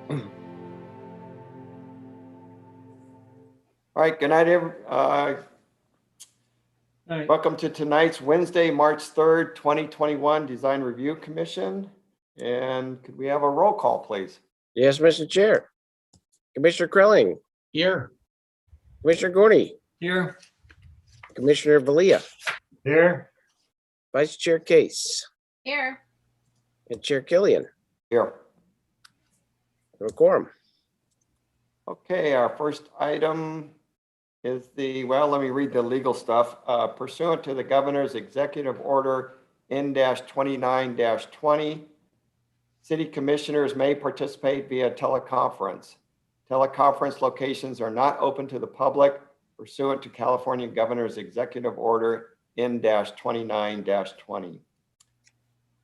All right, good night, everyone. All right. Welcome to tonight's Wednesday, March 3rd, 2021 Design Review Commission. And could we have a roll call, please? Yes, Mr. Chair. Commissioner Krelling, Here. Commissioner Gorney, Here. Commissioner Valia, Here. Vice Chair Case, Here. and Chair Killian. Here. No quorum. Okay, our first item is let me read the legal stuff. Pursuant to the governor's executive order N-29-20, city commissioners may participate via teleconference. Teleconference locations are not open to the public pursuant to California governor's executive order N-29-20.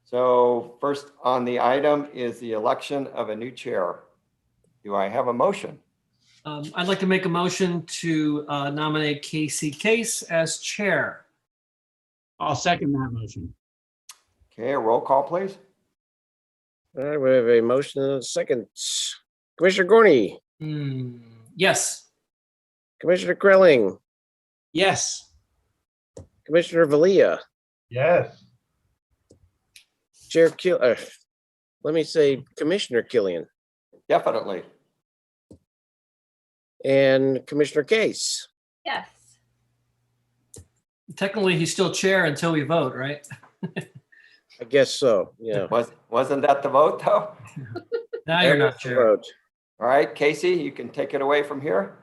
So first on the item is the election of a new chair. Do I have a motion? I'd like to make a motion to nominate Casey Case as chair. I'll second that motion. Okay, a roll call, please. All right, we have a motion and a second. Commissioner Gorney, Yes. Commissioner Krelling, Yes. Commissioner Valia, Yes. Chair Commissioner Killian, Definitely. and Commissioner Case. Yes. Technically, he's still chair until we vote, right? I guess so, yeah. Wasn't that the vote though? Now you're not That was the chair. vote. All right, Casey, you can take it away from here.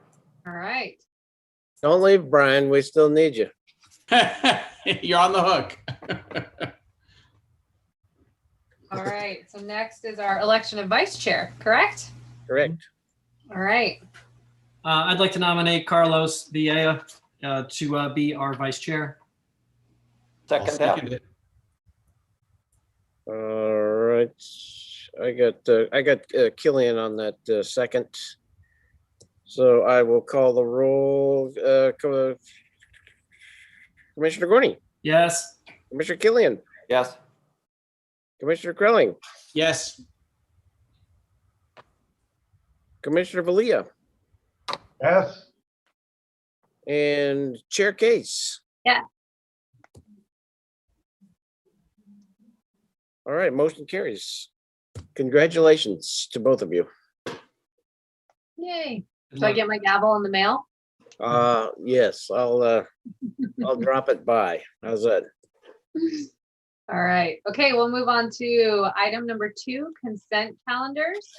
All right. Don't leave, Brian. We still need you. You're on the hook. All right. So next is our election of vice chair, correct? Correct. All right. I'd like to nominate Carlos Villa to be our vice chair. I'll Second second that. it. All right. I got Killian on that second. So I will call the roll. Commissioner Gorney, Yes. Commissioner Killian, Yes. Commissioner Krelling, Yes. Commissioner Valia, Yes. and Chair Case. Yeah. All right, motion carries. Congratulations to both of you. Yay. So I get my gavel in the mail? Yes, I'll drop it by. How's that? All right. Okay, we'll move on to item number 2, consent calendars.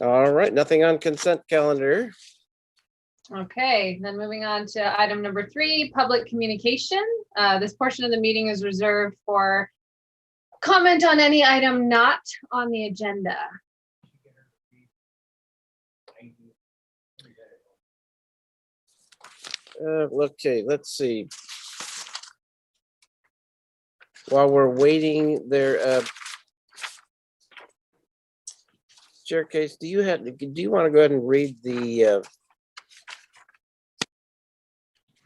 All right, nothing on consent calendar. Okay, then moving on to item number 3, public communication. This portion of the meeting is reserved for comment on any item not on the agenda. Okay, let's see. While we're waiting there, Chair Case, do you want to go ahead and read the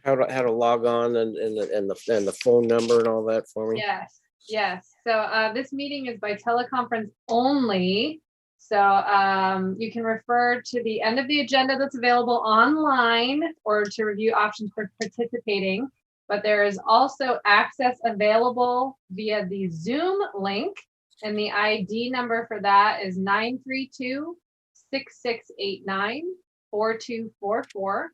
how to log on and the phone number and all that for me? Yes, yes. So this meeting is by teleconference only. So you can refer to the end of the agenda that's available online or to review options for participating. But there is also access available via the Zoom link. And the ID number for that is 932-6689-4244.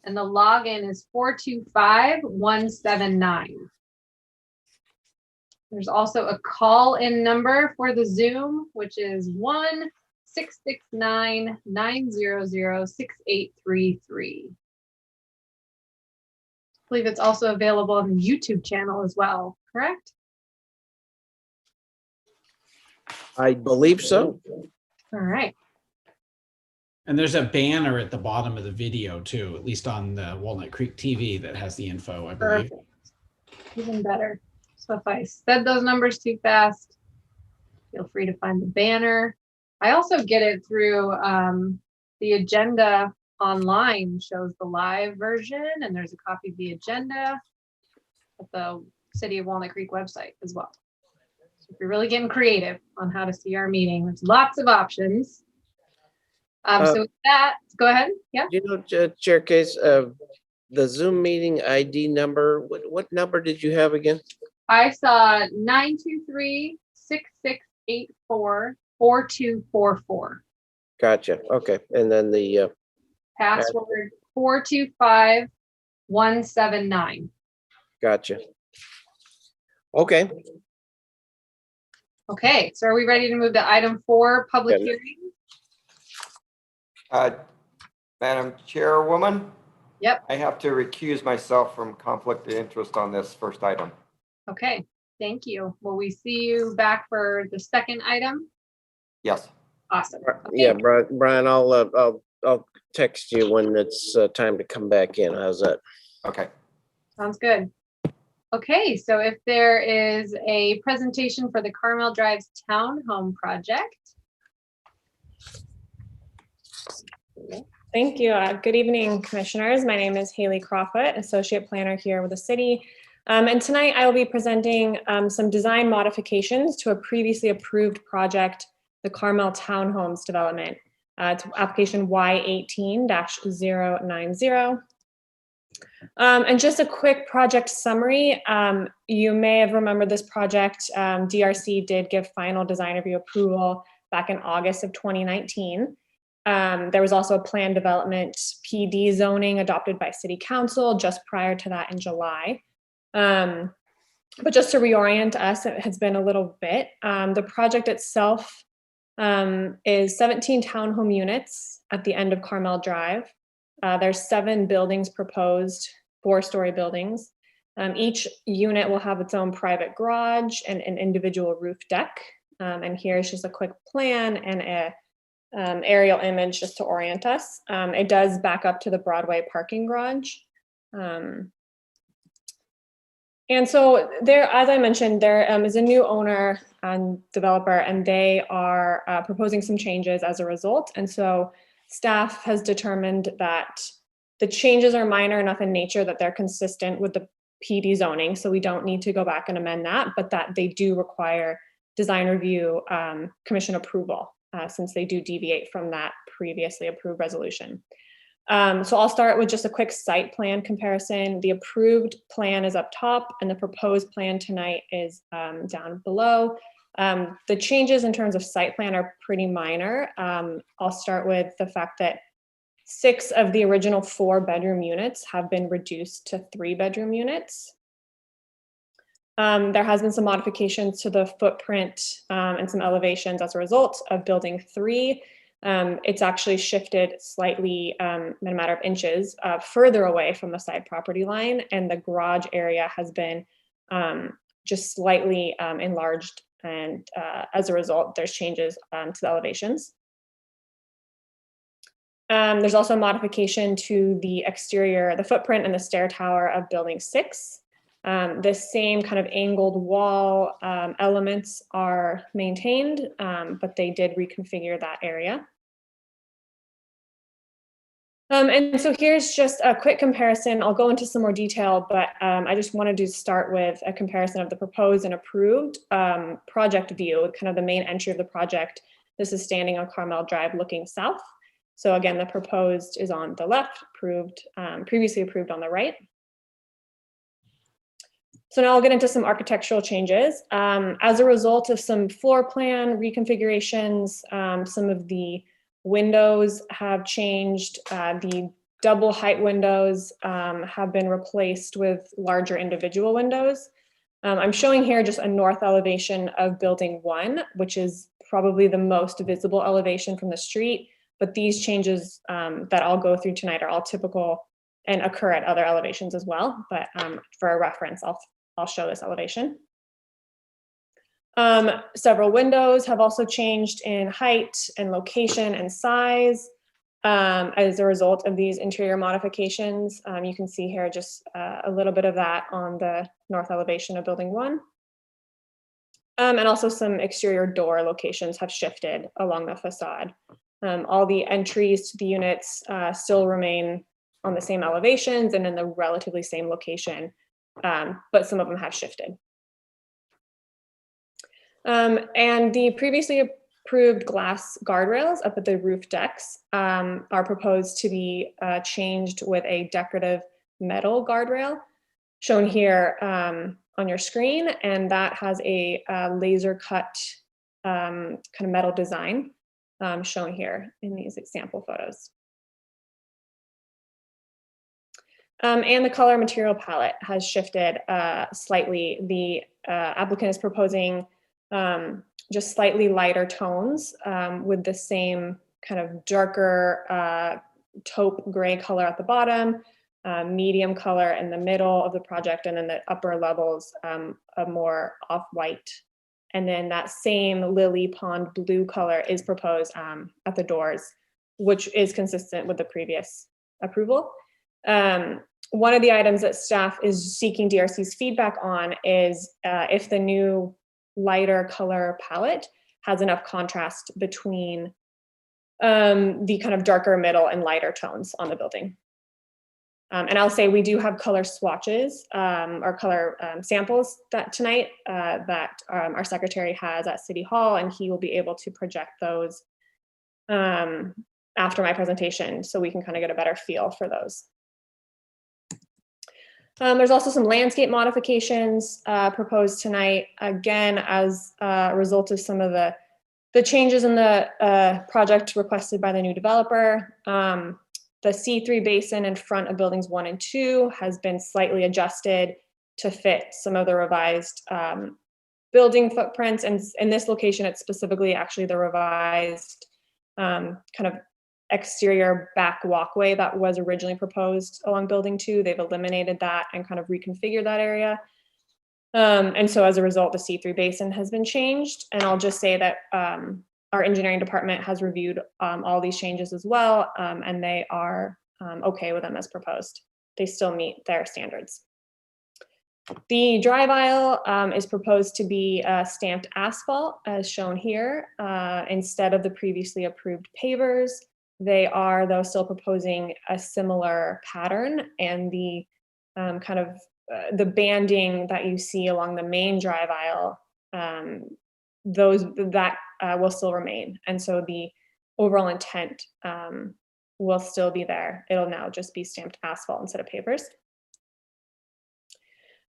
And the login is 425179. There's also a call-in number for the Zoom, which is 1-669-900-6833. I believe it's also available on the YouTube channel as well, correct? I believe so. All right. And there's a banner at the bottom of the video too, at least on the Walnut Creek TV that has the info, I believe. Perfect. Even better. So if I said those numbers too fast, feel free to find the banner. I also get it through the agenda online, shows the live version, and there's a copy of the agenda at the City of Walnut Creek website as well. So if you're really getting creative on how to see our meeting, there's lots of options. So with that, go ahead. Yeah. You know, Chair Case, the Zoom meeting ID number, what number did you have again? I saw 923-6684-4244. Gotcha. Okay. And then the Password 425179. gotcha. Okay. Okay, so are we ready to move to item 4, public Yeah. hearing? Madam Chairwoman, Yep. I have to recuse myself from conflict of interest on this first item. Okay, thank you. Will we see you back for the second item? Yes. Awesome. Yeah, Okay. Brian, I'll text you when it's time to come back in. How's that? Okay. Sounds good. Okay, so if there is a presentation for the Carmel Drives Townhome project. Thank you. Good evening, commissioners. My name is Haley Crawford, associate planner here with the city. And tonight I will be presenting some design modifications to a previously approved project, the Carmel Townhomes development. It's application Y18-090. And just a quick project summary. You may have remembered this project. DRC did give final design review approval back in August of 2019. There was also a planned development PD zoning adopted by City Council just prior to that in July. But just to reorient us, it has been a little bit. The project itself is 17 townhome units at the end of Carmel Drive. There's 7 buildings proposed, 4-story buildings. Each unit will have its own private garage and an individual roof deck. And here's just a quick plan and a aerial image just to orient us. It does back up to the Broadway parking garage. And so there, as I mentioned, there is a new owner and developer, and they are proposing some changes as a result. And so staff has determined that the changes are minor enough in nature that they're consistent with the PD zoning. So we don't need to go back and amend that, but that they do require design review commission approval since they do deviate from that previously approved resolution. So I'll start with just a quick site plan comparison. The approved plan is up top and the proposed plan tonight is down below. The changes in terms of site plan are pretty minor. I'll start with the fact that 6 of the original 4-bedroom units have been reduced to 3-bedroom units. There has been some modifications to the footprint and some elevations as a result of building 3. It's actually shifted slightly in a matter of inches further away from the side property line, and the garage area has been just slightly enlarged, and as a result, there's changes to the elevations. There's also a modification to the exterior, the footprint and the stair tower of building 6. The same kind of angled wall elements are maintained, but they did reconfigure that area. And so here's just a quick comparison. I'll go into some more detail, but I just wanted to start with a comparison of the proposed and approved project view, kind of the main entry of the project. This is standing on Carmel Drive looking south. So again, the proposed is on the left, previously approved on the right. So now I'll get into some architectural changes. As a result of some floor plan reconfigurations, some of the windows have changed. The double height windows have been replaced with larger individual windows. I'm showing here just a north elevation of building 1, which is probably the most visible elevation from the street. But these changes that I'll go through tonight are all typical and occur at other elevations as well. But for a reference, I'll show this elevation. Several windows have also changed in height and location and size as a result of these interior modifications. You can see here just a little bit of that on the north elevation of building 1. And also some exterior door locations have shifted along the facade. All the entries to the units still remain on the same elevations and in the relatively same location, but some of them have shifted. And the previously approved glass guardrails up at the roof decks are proposed to be changed with a decorative metal guardrail shown here on your screen. And that has a laser cut kind of metal design shown here in these example photos. And the color material palette has shifted slightly. The applicant is proposing just slightly lighter tones with the same kind of darker taupe gray color at the bottom, medium color in the middle of the project, and then the upper levels a more off-white. And then that same lily pond blue color is proposed at the doors, which is consistent with the previous approval. One of the items that staff is seeking DRC's feedback on is if the new lighter color palette has enough contrast between the kind of darker middle and lighter tones on the building. And I'll say we do have color swatches or color samples that tonight that our secretary has at City Hall, and he will be able to project those after my presentation so we can kind of get a better feel for those. There's also some landscape modifications proposed tonight, again, as a result of some of the changes in the project requested by the new developer. The C3 basin in front of buildings 1 and 2 has been slightly adjusted to fit some of the revised building footprints. And in this location, it's specifically actually the revised kind of exterior back walkway that was originally proposed along building 2. They've eliminated that and kind of reconfigured that area. And so as a result, the C3 basin has been changed. And I'll just say that our engineering department has reviewed all these changes as well, and they are okay with them as proposed. They still meet their standards. The drive aisle is proposed to be stamped asphalt as shown here instead of the previously approved pavers. They are, though, still proposing a similar pattern, and the kind of the banding that you see along the main drive aisle, that will still remain. And so the overall intent will still be there. It'll now just be stamped asphalt instead of pavers.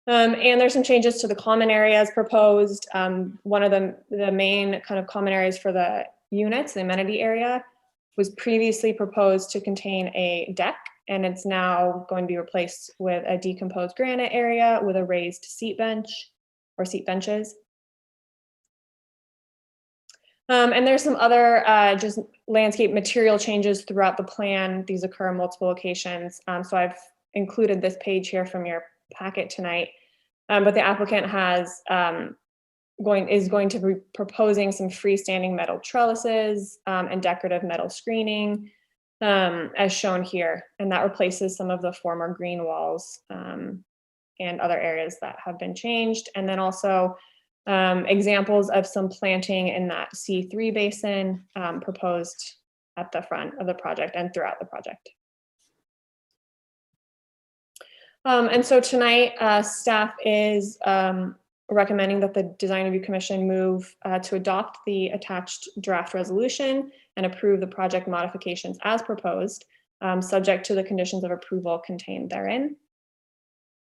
And there's some changes to the common areas proposed. One of the main kind of common areas for the units, the amenity area, was previously proposed to contain a deck, and it's now going to be replaced with a decomposed granite area with a raised seat bench or seat benches. And there's some other just landscape material changes throughout the plan. These occur in multiple locations. So I've included this page here from your packet tonight. But the applicant has is going to be proposing some freestanding metal trellises and decorative metal screening as shown here. And that replaces some of the former green walls and other areas that have been changed. And then also examples of some planting in that C3 basin proposed at the front of the project and throughout the project. And so tonight, staff is recommending that the Design Review Commission move to adopt the attached draft resolution and approve the project modifications as proposed, subject to the conditions of approval contained therein.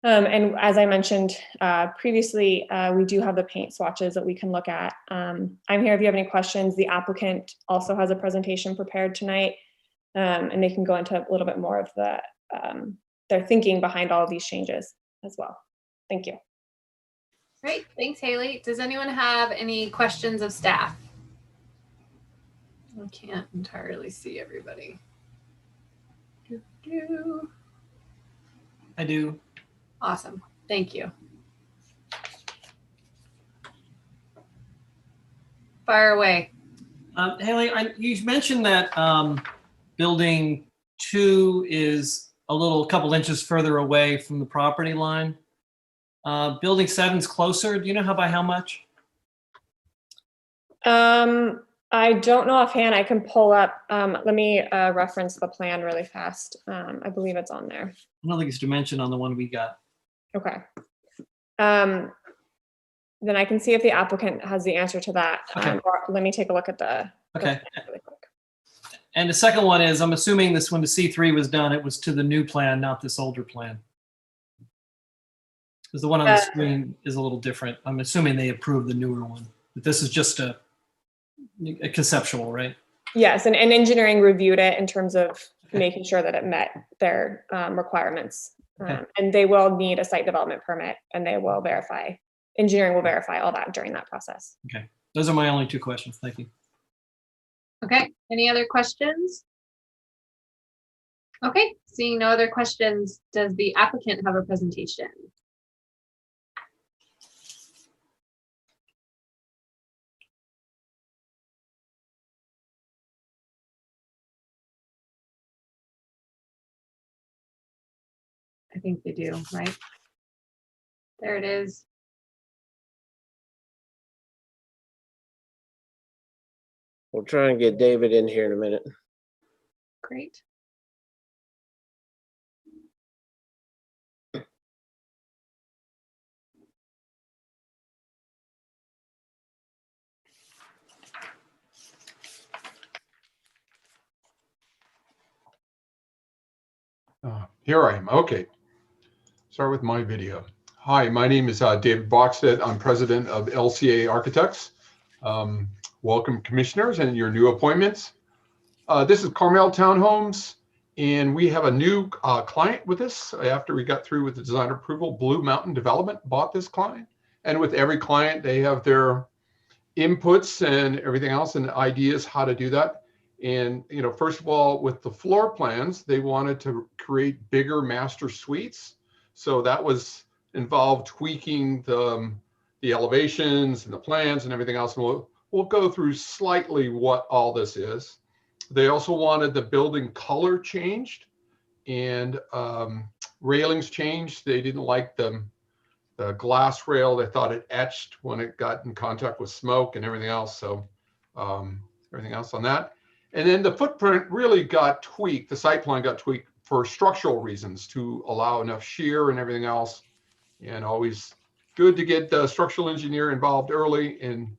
And as I mentioned previously, we do have the paint swatches that we can look at. I'm here if you have any questions. The applicant also has a presentation prepared tonight, and they can go into a little bit more of their thinking behind all of these changes as well. Thank you. Great, thanks, Haley. Does anyone have any questions of staff? I can't entirely see everybody. I do. Awesome, thank you. Fire away. Haley, you mentioned that building 2 is a couple inches further away from the property line. Building 7's closer. Do you know by how much? I don't know offhand. I can pull up. Let me reference the plan really fast. I believe it's on there. I don't think it's dimensioned on the one we got. Okay. Then I can see if the applicant has the answer to that. Okay. Or let me take a look at the. Okay. plan really quick. And the second one is, I'm assuming this, when the C3 was done, it was to the new plan, not this older plan. Because the one on the screen is a little different. I'm assuming they approved the newer one. But this is just a conceptual, right? Yes, and engineering reviewed it in terms of Okay. making sure that it met their requirements. Okay. And they will need a site development permit, and they will verify, engineering will verify all that during that process. Okay. Those are my only two questions. Thank you. Okay, any other questions? Okay, seeing no other questions, does the applicant have a presentation? I think they do, right? There it is. We'll try and get David in here in a minute. Great. Here I am. Okay. Start with my video. Hi, my name is David Boxstead. I'm president of LCA Architects. Welcome, commissioners, and your new appointments. This is Carmel Townhomes, and we have a new client with us. After we got through with the design approval, Blue Mountain Development bought this client. And with every client, they have their inputs and everything else and ideas how to do that. And, you know, first of all, with the floor plans, they wanted to create bigger master suites. So that was involved tweaking the elevations and the plans and everything else. And we'll go through slightly what all this is. They also wanted the building color changed and railings changed. They didn't like the glass rail. They thought it etched when it got in contact with smoke and everything else. So everything else on that. And then the footprint really got tweaked. The site plan got tweaked for structural reasons to allow enough shear and everything else. And always good to get the structural engineer involved early. And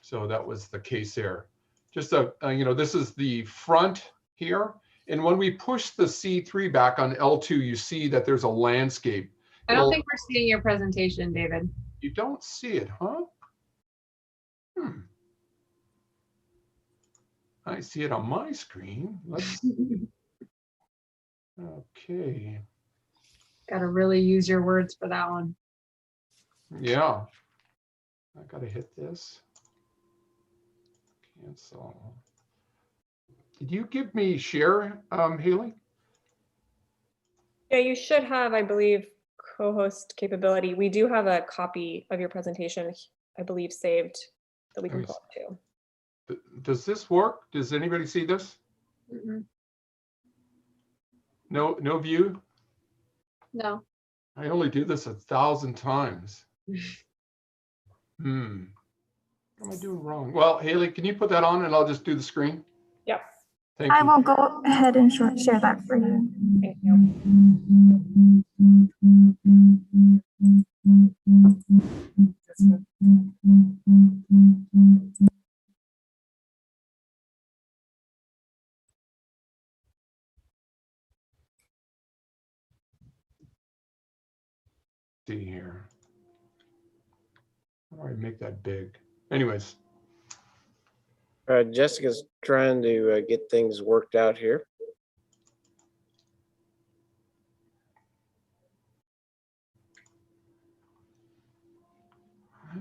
so that was the case there. Just you know, this is the front here. And when we push the C3 back on L2, you see that there's a landscape. I don't think we're seeing your presentation, David. You don't see it, huh? I see it on my screen. Let's. Okay. Got to really use your words for that one. Yeah. I gotta hit this. Cancel. Did you give me share, Haley? Yeah, you should have, I believe, co-host capability. We do have a copy of your presentation, I believe, saved that we can pull up too. Does this work? Does anybody see this? Mm-mm. No view? No. I only do this 1,000 times. What am I doing wrong? Well, Haley, can you put that on and I'll just do the screen? Yep. Thank I you. will go ahead and share that for you. Thank you. See here. How do I make that big? Anyways, Jessica's trying to get things worked out here.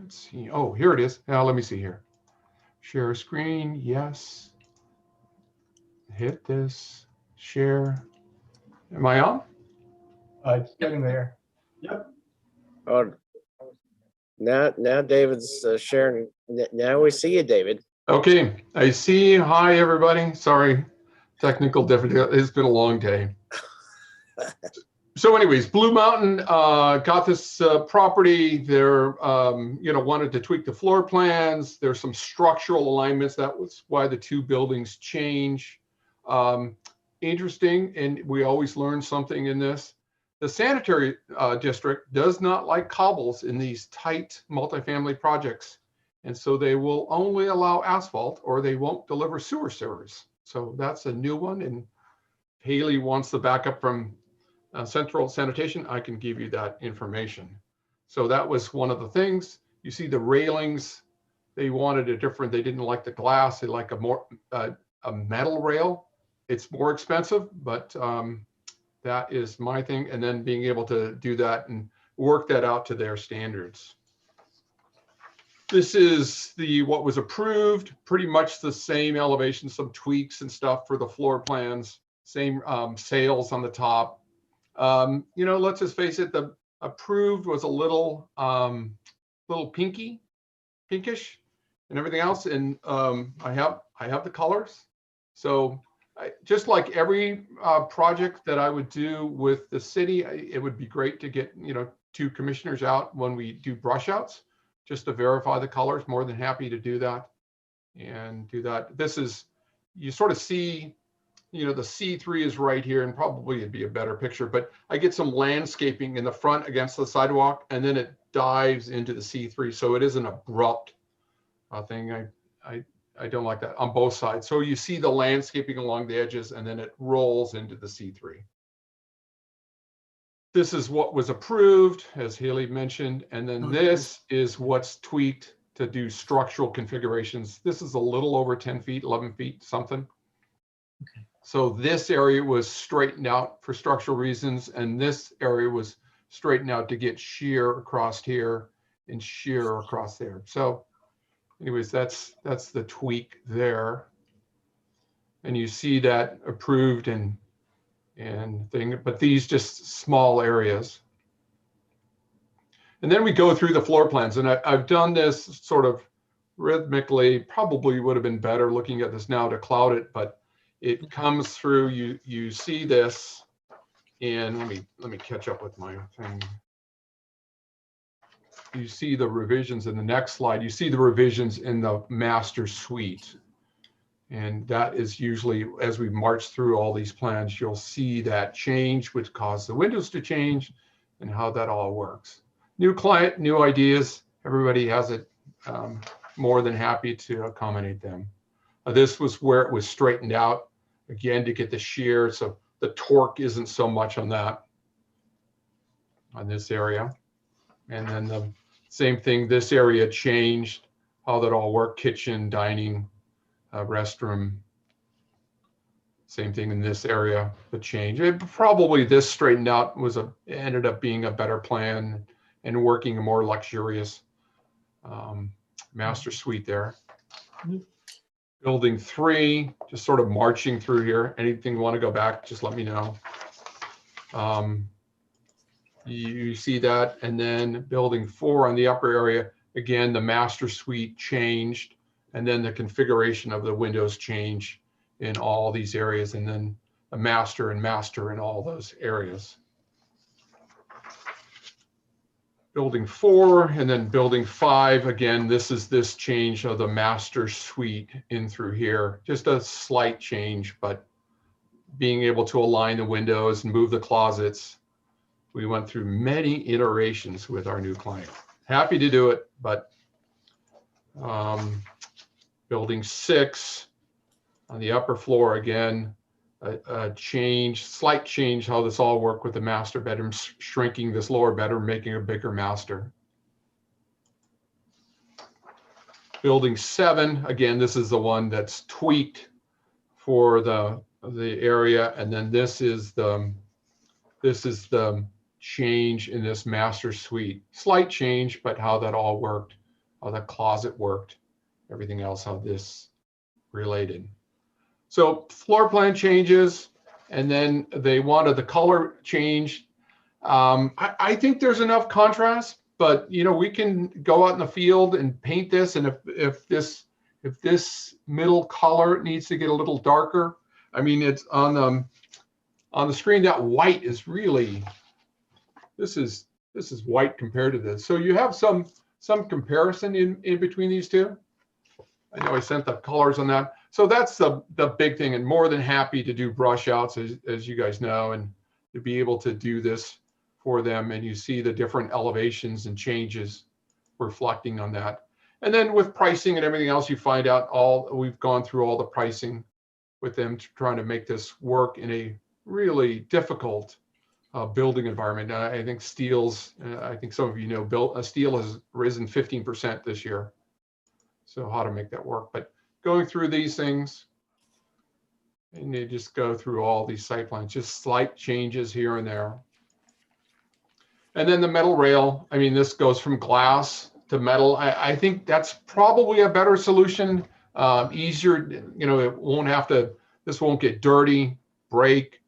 let's see. Oh, here it is. Now let me see here. Share screen. Yes. Hit this. Share. Am I on? It's getting there. Yep. Oh, now David's sharing. Now we see you, David. Okay. I see. Hi, everybody. Sorry. Technical difficulty. It's been a long day. So anyways, Blue Mountain got this property. They're, wanted to tweak the floor plans. There's some structural alignments. That was why the two buildings change. Interesting, and we always learn something in this. The sanitary district does not like cobbles in these tight multifamily projects. And so they will only allow asphalt or they won't deliver sewer service. So that's a new one. And Haley wants the backup from central sanitation. I can give you that information. So that was one of the things. You see the railings, they wanted a different, they didn't like the glass. They like a metal rail. It's more expensive, but that is my thing. And then being able to do that and work that out to their standards. This is what was approved, pretty much the same elevation, some tweaks and stuff for the floor plans, same sails on the top. You know, let's just face it, the approved was a little pinkish and everything else. And I have the colors. So just like every project that I would do with the city, it would be great to get, you know, 2 commissioners out when we do brush outs, just to verify the colors. More than happy to do that and do that. This is, you sort of see, you know, the C3 is right here, and probably it'd be a better picture, but I get some landscaping in the front against the sidewalk, and then it dives into the C3. So it is an abrupt thing. I don't like that on both sides. So you see the landscaping along the edges, and then it rolls into the C3. This is what was approved, as Haley mentioned, and then this is what's tweaked to do structural configurations. This is a little over 10 feet, 11 feet, something. Okay. So this area was straightened out for structural reasons, and this area was straightened out to get shear across here and shear across there. So anyways, that's the tweak there. And you see that approved and thing, but these just small areas. And then we go through the floor plans, and I've done this sort of rhythmically. Probably would have been better looking at this now to cloud it, but it comes through. You see this, and let me catch up with my thing. You see the revisions in the next slide. You see the revisions in the master suite. And that is usually, as we march through all these plans, you'll see that change, which caused the windows to change and how that all works. New client, new ideas. Everybody has it. More than happy to accommodate them. This was where it was straightened out, again, to get the shear. So the torque isn't so much on that, on this area. And then the same thing, this area changed, how that all worked, kitchen, dining, restroom. Same thing in this area, the change. Probably this straightened out ended up being a better plan and working a more luxurious master suite there. Building 3, just sort of marching through here. Anything you want to go back, just let me know. You see that, and then building 4 on the upper area, again, the master suite changed, and then the configuration of the windows change in all these areas, and then a master in all those areas. Building 4, and then building 5, again, this is this change of the master suite in through here. Just a slight change, but being able to align the windows and move the closets. We went through many iterations with our new client. Happy to do it, but building 6 on the upper floor, again, a change, slight change how this all worked with the master bedroom, shrinking this lower bedroom, making a bigger master. Building 7, again, this is the one that's tweaked for the area, and then this is the change in this master suite. Slight change, but how that all worked, how that closet worked, everything else, how this related. So floor plan changes, and then they wanted the color changed. I think there's enough contrast, but you know, we can go out in the field and paint this, and if this middle color needs to get a little darker, I mean, it's on the screen, that white is really, this is white compared to this. So you have some comparison in between these two. I know I sent the colors on that. So that's the big thing, and more than happy to do brush outs, as you guys know, and to be able to do this for them, and you see the different elevations and changes reflecting on that. And then with pricing and everything else, you find out we've gone through all the pricing with them, trying to make this work in a really difficult building environment. I think I think some of you know, steel has risen 15% this year. So how to make that work, but going through these things, and you just go through all these site plans, just slight changes here and there. And then the metal rail, I mean, this goes from glass to metal. I think that's probably a better solution, easier, this won't get dirty, break,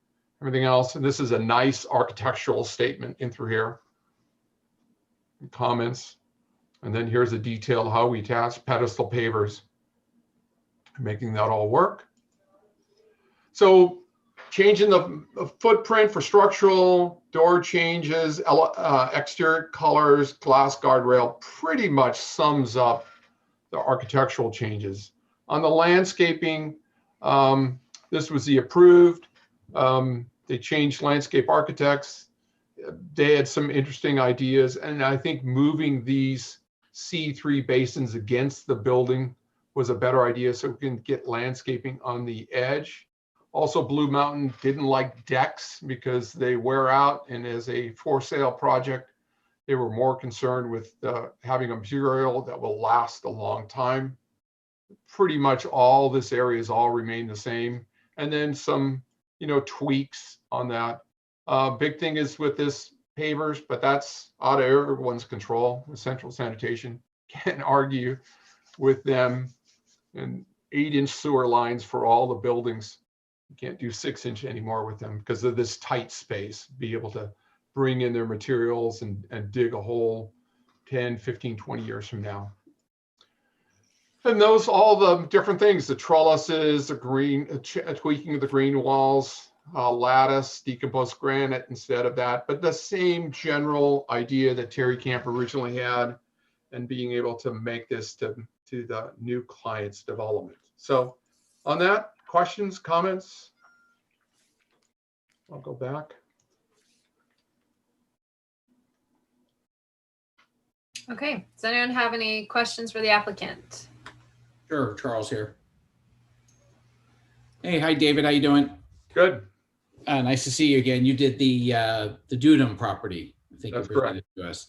everything else. And this is a nice architectural statement in through here. Comments. And then here's a detail of how we attach pedestal pavers, making that all work. So changing the footprint for structural, door changes, exterior colors, glass guardrail, pretty much sums up the architectural changes. On the landscaping, this was the approved. They changed landscape architects. They had some interesting ideas. And I think moving these C3 basins against the building was a better idea, so we can get landscaping on the edge. Also, Blue Mountain didn't like decks because they wear out, and as a for sale project, they were more concerned with having a material that will last a long time. Pretty much all this area has all remained the same. And then some, tweaks on that. Big thing is with this pavers, but that's out of everyone's control with central sanitation. Can't argue with them. And 8-inch sewer lines for all the buildings. You can't do 6-inch anymore with them because of this tight space. Be able to bring in their materials and dig a hole 10, 15, 20 years from now. And those, all the different things, the trellises, the tweaking of the green walls, lattice, decomposed granite instead of that, but the same general idea that Terry Camp originally had, and being able to make this to the new client's development. So on that, questions, comments? I'll go back. Okay, does anyone have any questions for the applicant? Sure, Charles here. Hey, hi David, how you doing? Good. Nice to see you again. You did the Dudum property. I think That's you presented to us.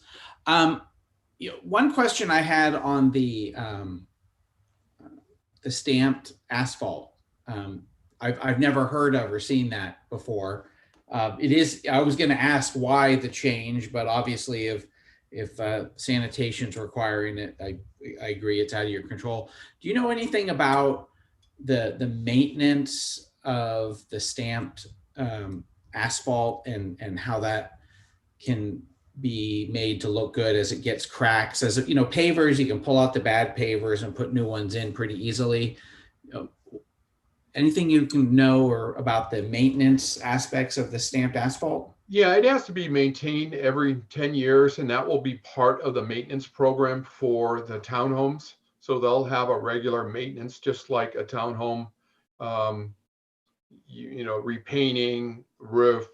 One question I had on the stamped asphalt. I've never heard of or seen that before. It is. I was going to ask why the change, but obviously, if sanitation's requiring it, I agree it's out of your control. Do you know anything about the maintenance of the stamped asphalt and how that can be made to look good as it gets cracks? As pavers, you can pull out the bad pavers and put new ones in pretty easily. Anything you can know or about the maintenance aspects of the stamped asphalt? Yeah, it has to be maintained every 10 years, and that will be part of the maintenance program for the townhomes. So they'll have a regular maintenance, just like a townhome, repainting, roof,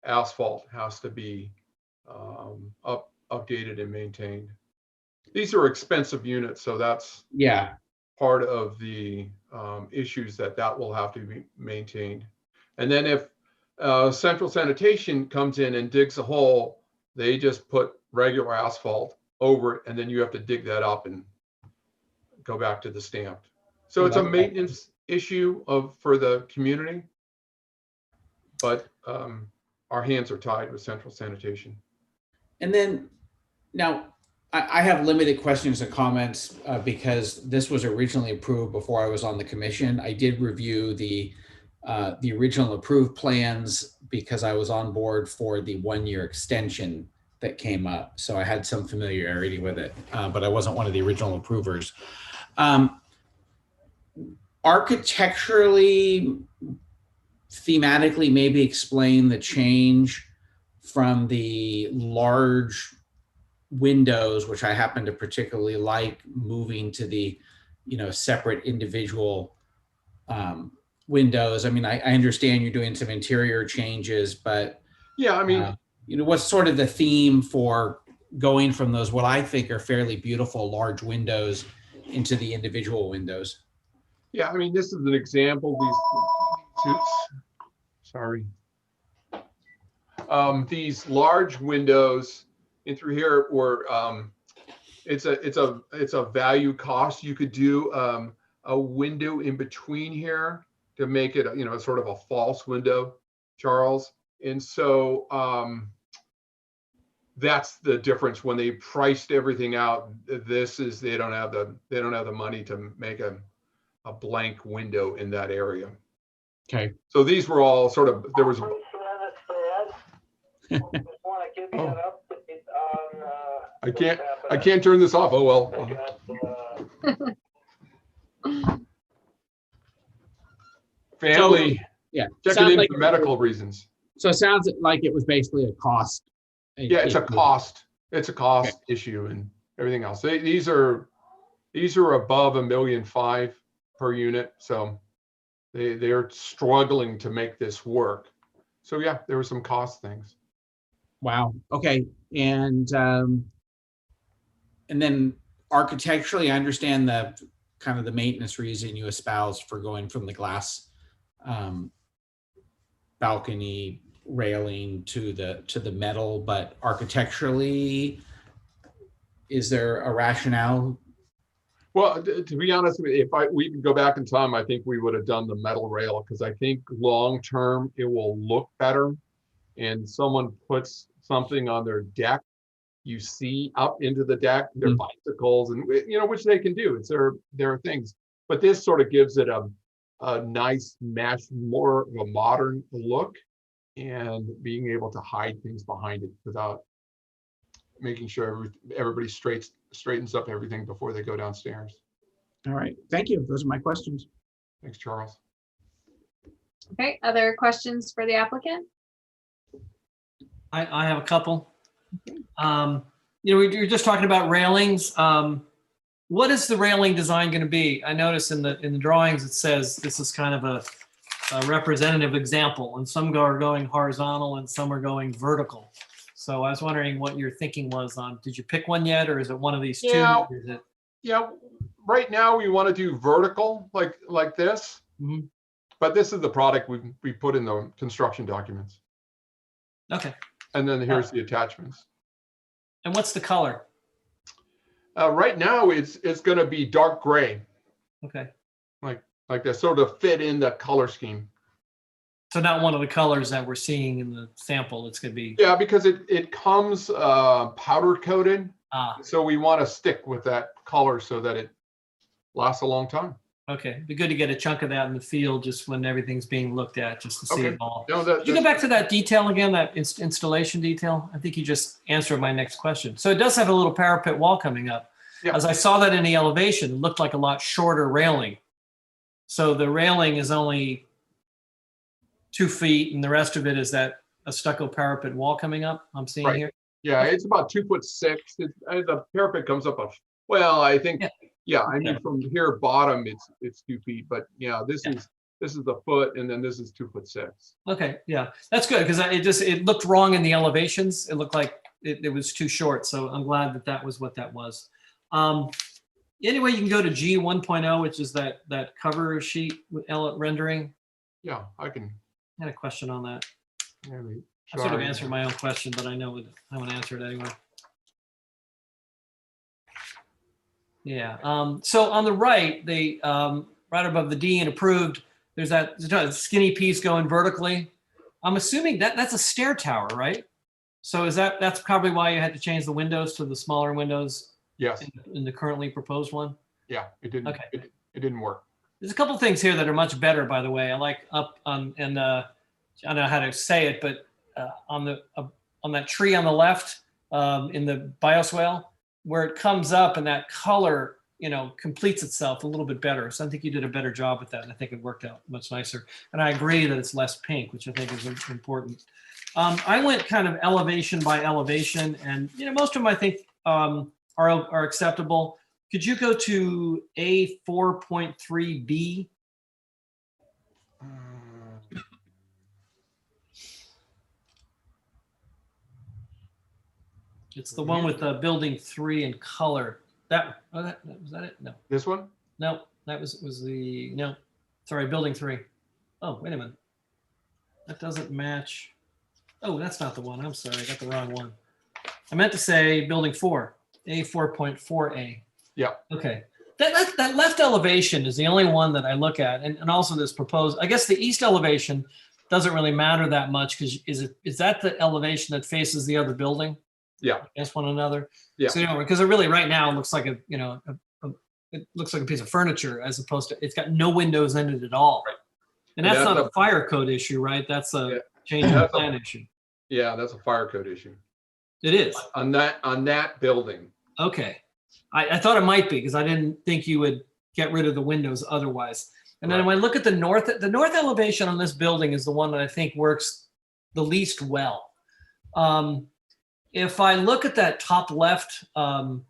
asphalt has to be updated and maintained. These are expensive units, so that's part of the issues that will have to be maintained. And then if central sanitation comes in and digs a hole, they just put regular asphalt over it, and then you have to dig that up and go back to the stamped. So it's a maintenance issue for the community, but our hands are tied with central sanitation. And then now I have limited questions and comments because this was originally approved before I was on the commission. I did review the original approved plans because I was on board for the 1-year extension that came up. So I had some familiarity with it, but I wasn't one of the original approvers. Architecturally, thematically, maybe explain the change from the large windows, which I happen to particularly like, moving to the, separate individual windows. I mean, I understand you're doing some interior changes, but yeah, I mean, what's sort of the theme for going from those, what I think are fairly beautiful large windows into the individual windows? Yeah, I mean, this is an example. These, sorry. These large windows in through here were, it's a value cost. You could do a window in between here to make it, sort of a false window, Charles. And so that's the difference when they priced everything out. This is, they don't have the money to make a blank window in that area. Okay. So these were all sort of, there was. Oh. I can't turn this off. Oh, well. Family. So, yeah. Checking in like for medical reasons. So it sounds like it was basically a cost. Yeah, it's a cost. It's a cost issue and everything else. These are above $1.5 million per unit. So they're struggling to make this work. So yeah, there were some cost things. Wow. Okay. And then architecturally, I understand the kind of the maintenance reason you espoused for going from the glass balcony railing to the metal, but architecturally, is there a rationale? Well, to be honest with you, if we could go back in time, I think we would have done the metal rail because I think long term it will look better. And someone puts something on their deck, you see up into the deck, their bicycles, and which they can do. It's there are things, but this sort of gives it a nice mesh, more of a modern look, and being able to hide things behind it without making sure everybody straightens up everything before they go downstairs. All right, thank you. Those are my questions. Thanks, Charles. Okay, other questions for the applicant? I have a couple. We were just talking about railings. What is the railing design going to be? I notice in the drawings it says this is kind of a representative example, and some are going horizontal and some are going vertical. So I was wondering what your thinking was on. Did you pick one yet, or is it one of these two? Is it... Yeah. Right now we want to do vertical like this, but this is the product we put in the construction documents. Okay. And then here's the attachments. And what's the color? Right now, it's going to be dark gray. Okay. Like that, sort of fit in the color scheme. So not one of the colors that we're seeing in the sample. It's going to be. Yeah, because it comes powder coated. So we want to stick with that color so that it lasts a long time. Okay, it'd be good to get a chunk of that in the field just when everything's being looked at, just to see it all. No, Could you go back to that detail again, that installation detail? I think you just answered my next question. So it does have a little parapet wall coming up. Yeah. As I saw that in the elevation, it looked like a lot shorter railing. So the railing is only 2 feet and the rest of it is that a stucco parapet wall coming up I'm seeing here? Yeah, it's about 2'6". The parapet comes up well, I think, I mean, from here bottom, it's 2 feet, but yeah, this is the foot, and then this is 2'6". Okay, yeah, that's good because it looked wrong in the elevations. It looked like it was too short, so I'm glad that was what that was. Anyway, you can go to G 1.0, which is that cover sheet with rendering. Yeah, I had a question on that. Sorry. I sort of answered my own question, but I know I want to answer it anyway. Yeah. So on the right, they right above the D and approved, there's that skinny piece going vertically. I'm assuming that's a stair tower, right? So that's probably why you had to change the windows to the smaller windows. Yes. In the currently proposed one. Yeah, it didn't. Okay. It didn't work. There's a couple things here that are much better, by the way. I like up on I don't know how to say it, but on that tree on the left in the bioswale, where it comes up and that color, completes itself a little bit better. So I think you did a better job with that, and I think it worked out much nicer. And I agree that it's less pink, which I think is important. I went kind of elevation by elevation, and most of them I think are acceptable. Could you go to A 4.3B? It's the one with building 3 in color. Was that it? No, This one? no, that was the, no, sorry, building 3. Oh, wait a minute. That doesn't match. Oh, that's not the one. I'm sorry, I got the wrong one. I meant to say building 4, A4.4A. Yeah. Okay. That left elevation is the only one that I look at. And also this proposed, I guess the east elevation doesn't really matter that much because is that the elevation that faces the other building? Yeah. Against one another? Yeah. So, because it really right now looks like it looks like a piece of furniture as opposed to, it's got no windows in it at all. Right. And that's not a fire code issue, right? That's a change in plan issue. Yeah, that's a fire code issue. It is. On that building. Okay. I thought it might be because I didn't think you would get rid of the windows otherwise. And then when I look at the north elevation on this building is the one that I think works the least well. If I look at that top left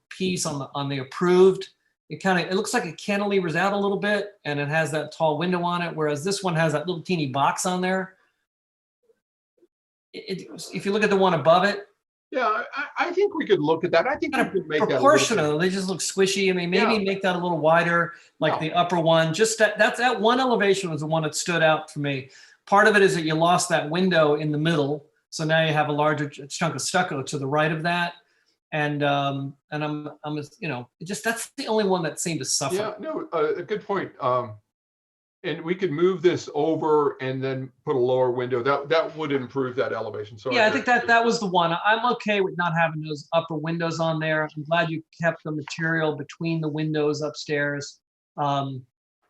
piece on the approved, it looks like it cantilevers out a little bit and it has that tall window on it, whereas this one has that little teeny box on there. If you look at the one above it, Yeah, I think we could look at that. I think we could make that proportional. They just look squishy. I mean, maybe make that a little wider, like the upper one. Just that one elevation was the one that stood out for me. Part of it is that you lost that window in the middle, so now you have a larger chunk of stucco to the right of that. And I'm that's the only one that seemed to suffer. Yeah, no, a good point. And we could move this over and then put a lower window. That would improve that elevation. So yeah, I think that was the one. I'm okay with not having those upper windows on there. I'm glad you kept the material between the windows upstairs. I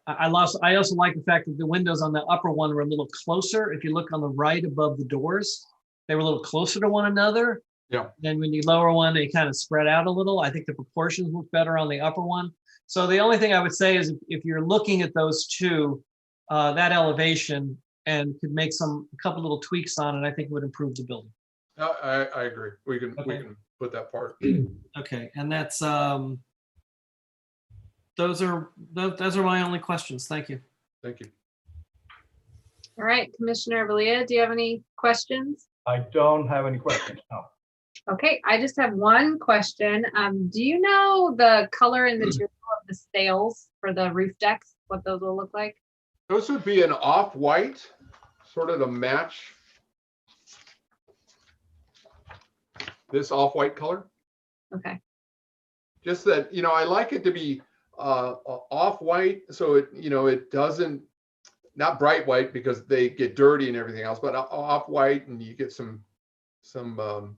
also like the fact that the windows on the upper one were a little closer. If you look on the right above the doors, they were a little closer to one another. Yeah. Then when you lower one, they kind of spread out a little. I think the proportions look better on the upper one. So the only thing I would say is if you're looking at those two, that elevation and could make a couple little tweaks on it, I think it would improve the building. I agree. We can put that part. Okay, and that's those are my only questions. Thank you. Thank you. All right, Commissioner Valia, do you have any questions? I don't have any questions, no. Okay, I just have one question. Do you know the color and material of the sails for the roof decks, what those will look like? Those would be an off-white, sort of to match this off-white color. Okay. Just that, I like it to be off-white, so it doesn't, not bright white because they get dirty and everything else, but off-white, and you get some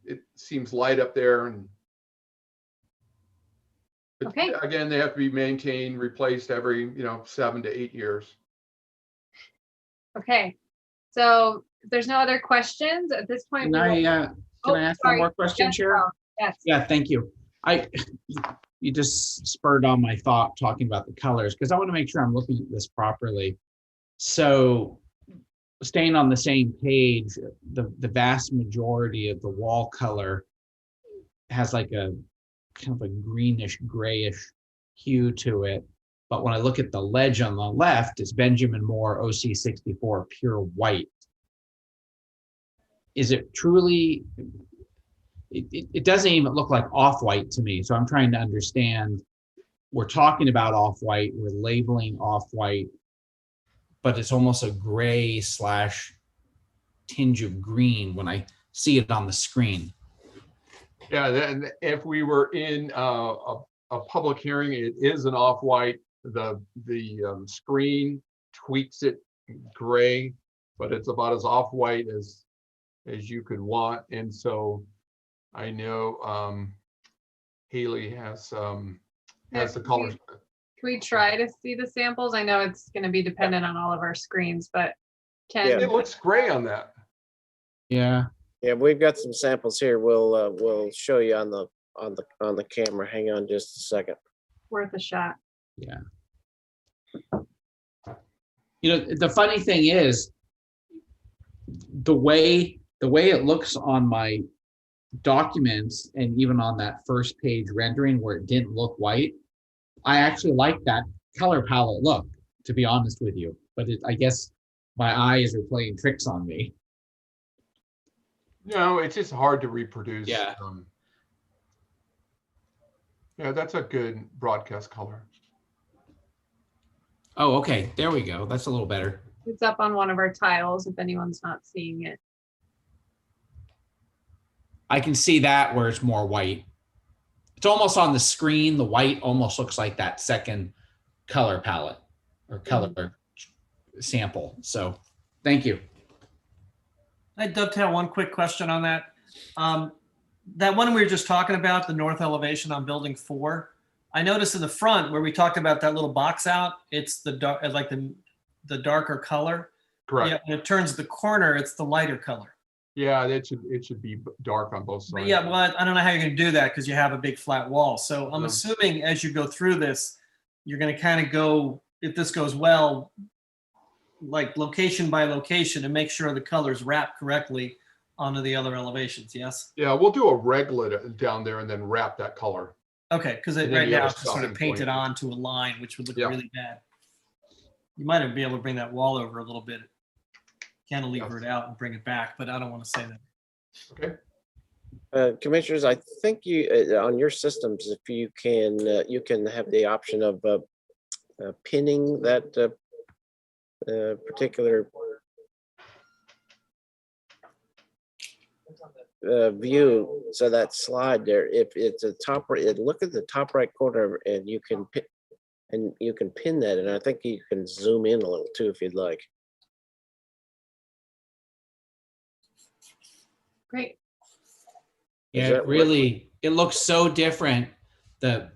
it seems light up there, and okay. Again, they have to be maintained, replaced every 7 to 8 years. Okay, so if there's no other questions at this point. Can I ask one more question, yes, Chair? Yes. Yeah, thank you. You just spurred on my thought talking about the colors, because I want to make sure I'm looking at this properly. So staying on the same page, the vast majority of the wall color has like a kind of a greenish grayish hue to it. But when I look at the ledge on the left, it's Benjamin Moore OC64 pure white. Is it truly, it doesn't even look like off-white to me. So I'm trying to understand, we're talking about off-white, we're labeling off-white, but it's almost a gray / tinge of green when I see it on the screen. Yeah, then if we were in a public hearing, it is an off-white. The screen tweaks it gray, but it's about as off-white as you could want. And so I know Haley has the colors. Can we try to see the samples? I know it's going to be dependent on all of our screens, but It looks gray on that. Yeah. Yeah, we've got some samples here. We'll show you on the camera. Hang on just a second. worth a shot. Yeah. The funny thing is, the way it looks on my documents and even on that first page rendering where it didn't look white, I actually like that color palette look, to be honest with you. But I guess my eyes are playing tricks on me. No, it's just hard to reproduce. Yeah. Yeah, that's a good broadcast color. Oh, okay. There we go. That's a little better. It's up on one of our tiles if anyone's not seeing it. I can see that where it's more white. It's almost on the screen. The white almost looks like that second color palette or color sample. So thank you. I dovetail one quick question on that. That one we were just talking about, the north elevation on building 4. I noticed in the front where we talked about that little box out, it's the dark, like the darker color. Correct. Yeah, when it turns the corner, it's the lighter color. Yeah, it should be dark on both But sides. yeah, well, I don't know how you're going to do that because you have a big flat wall. So I'm Yeah. assuming as you go through this, you're going to kind of go, if this goes well, like location by location and make sure the colors wrap correctly onto the other elevations. Yes. Yeah, we'll do a reglet down there and then wrap that color. Okay, because And then right you have now a it's just sort of stopping painted point. onto a line, which would look Yeah. really bad. You might even be able to bring that wall over a little bit, cantilever it out and bring it back, but I don't want to say that. Okay. Commissioners, I think you, on your systems, if you can have the option of pinning that particular view. So that slide there, if it's a top right, look at the top right corner and you can pin that. And I think you can zoom in a little too, if you'd like. Great. Yeah, that it really, it looks so different. The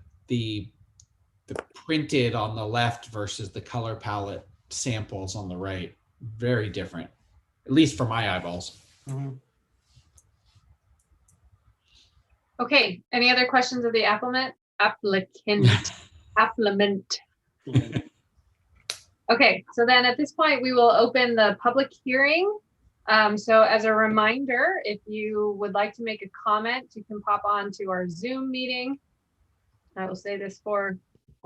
printed on the left versus the color palette samples on the right. Very different, at least for my eyeballs. Mhm. Okay, any other questions of the applicant? Applicant. Okay, so then at this point, we will open the public hearing. So as a reminder, if you would like to make a comment, you can pop on to our Zoom meeting. I will say this for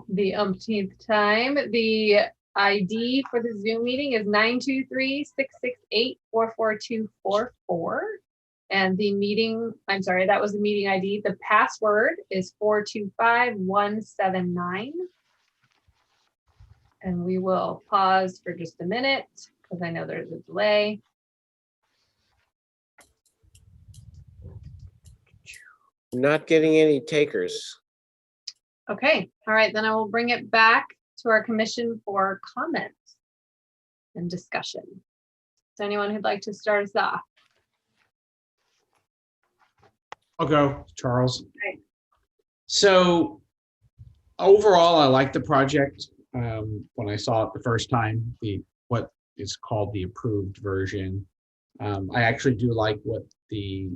the umpteenth time. The ID for the Zoom meeting is 923-668-44244. And the meeting, I'm sorry, that was the meeting ID. The password is 425179. And we will pause for just a minute because I know there's a delay. Not getting any takers. Okay, all right, then I will bring it back to our commission for comments and discussion. Is there anyone who'd like to start us off? I'll go, Charles. Okay. So overall, I like the project. When I saw it the first time, what is called the approved version. I actually do like what the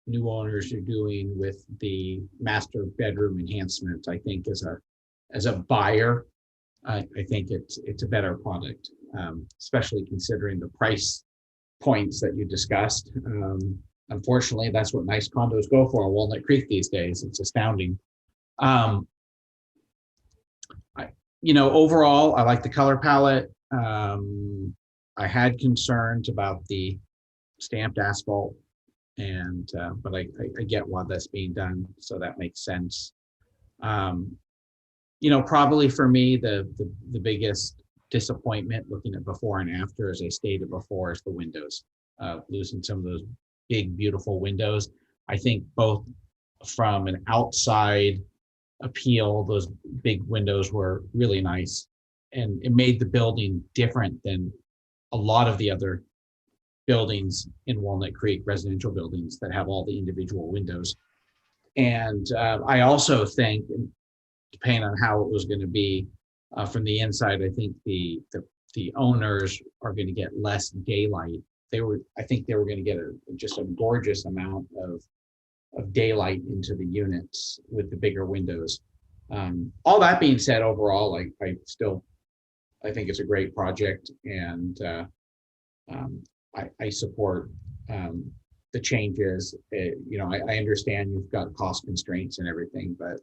new owners are doing with the master bedroom enhancement. I think as a buyer, I think it's a better product, especially considering the price points that you discussed. Unfortunately, that's what nice condos go for in Walnut Creek these days. It's astounding. Overall, I like the color palette. I had concerns about the stamped asphalt, but I get why that's being done, so that makes sense. Probably for me, the biggest disappointment looking at before and after, as I stated before, is the windows. Losing some of those big, beautiful windows. I think both from an outside appeal, those big windows were really nice, and it made the building different than a lot of the other buildings in Walnut Creek, residential buildings that have all the individual windows. And I also think, depending on how it was going to be from the inside, I think the owners are going to get less daylight. I think they were going to get just a gorgeous amount of daylight into the units with the bigger windows. All that being said, overall, I think it's a great project, and I support the changes. I understand you've got cost constraints and everything, but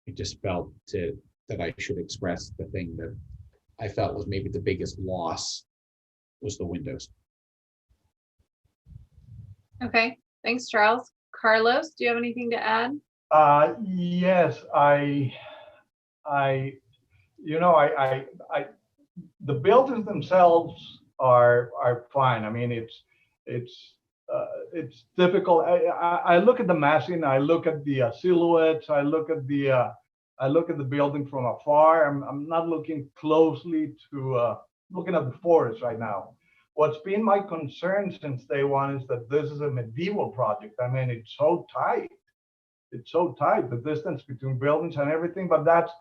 I just felt that I should express the thing that I felt was maybe the biggest loss was the windows. Okay, thanks, Charles. Carlos, do you have anything to add? Yes, the buildings themselves are fine. I mean, it's difficult. I look at the massing, I look at the silhouettes, I look at the building from afar. I'm not looking closely to looking at the forest right now. What's been my concern since day one is that this is a medieval project. I mean, it's so tight. It's so tight, the distance between buildings and everything. But that's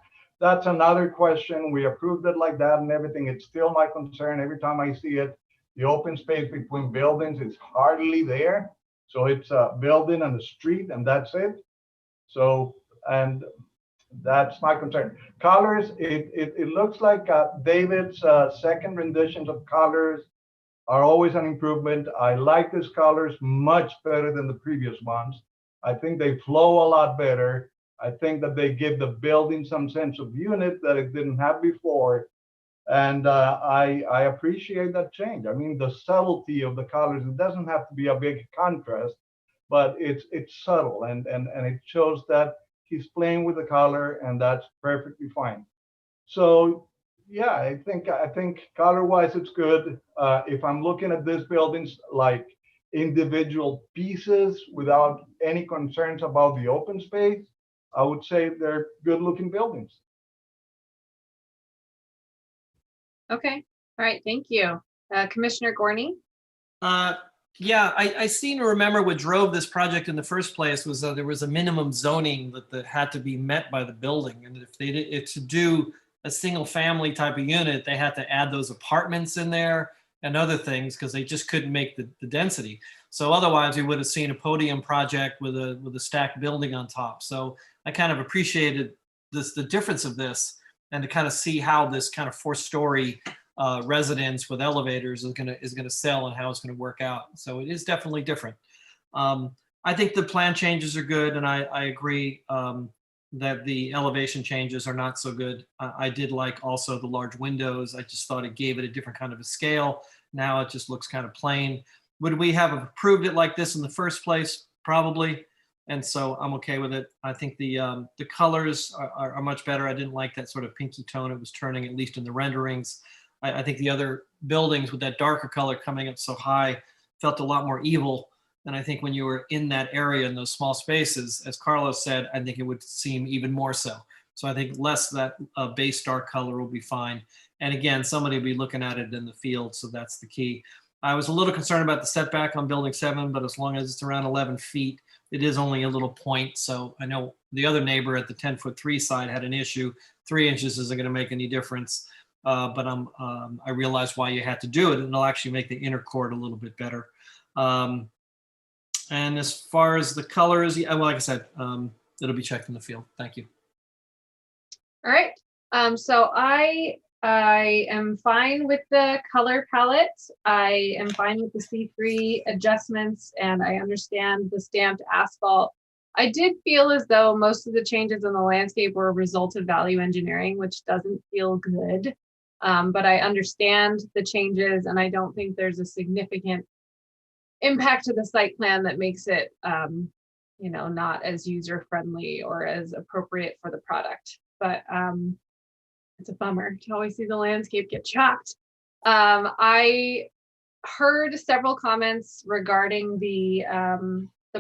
another question. We approved it like that and everything. It's still my concern every time I see it. The open space between buildings is hardly there. So it's a building and a street, and that's it. So, and that's my concern. Colors, it looks like David's second renditions of colors are always an improvement. I like these colors much better than the previous ones. I think they flow a lot better. I think that they give the building some sense of unit that it didn't have before. And I appreciate that change. I mean, the subtlety of the colors, it doesn't have to be a big contrast, but it's subtle, and it shows that he's playing with the color, and that's perfectly fine. So yeah, I think color-wise it's good. If I'm looking at these buildings like individual pieces without any concerns about the open space, I would say they're good-looking buildings. Okay, all right, thank you. Commissioner Gorney? Yeah, I seem to remember what drove this project in the first place was there was a minimum zoning that had to be met by the building. And if they did to do a single family type of unit, they had to add those apartments in there and other things because they just couldn't make the density. So otherwise we would have seen a podium project with a stacked building on top. So I kind of appreciated the difference of this, and to kind of see how this kind of 4-story residence with elevators is gonna sell and how it's gonna work out. So it is definitely different. I think the plan changes are good, and I agree that the elevation changes are not so good. I did like also the large windows. I just thought it gave it a different kind of a scale. Now it just looks kind of plain. Would we have approved it like this in the first place? Probably. And so I'm okay with it. I think the colors are much better. I didn't like that sort of pinky tone it was turning, at least in the renderings. I think the other buildings with that darker color coming up so high felt a lot more evil. And I think when you were in that area in those small spaces, as Carlos said, I think it would seem even more so. So I think less that base dark color will be fine. And again, somebody will be looking at it in the field, so that's the key. I was a little concerned about the setback on building 7, but as long as it's around 11 feet, it is only a little point. So I know the other neighbor at the 10'3" side had an issue. 3 inches isn't going to make any difference. But I realized why you had to do it, and it'll actually make the inner court a little bit better. And as far as the colors, well, like I said, it'll be checked in the field. Thank you. All right, so I am fine with the color palette. I am fine with the C3 adjustments, and I understand the stamped asphalt. I did feel as though most of the changes in the landscape were a result of value engineering, which doesn't feel good. But I understand the changes, and I don't think there's a significant impact to the site plan that makes it, not as user-friendly or as appropriate for the product. But it's a bummer to always see the landscape get chopped. I heard several comments regarding the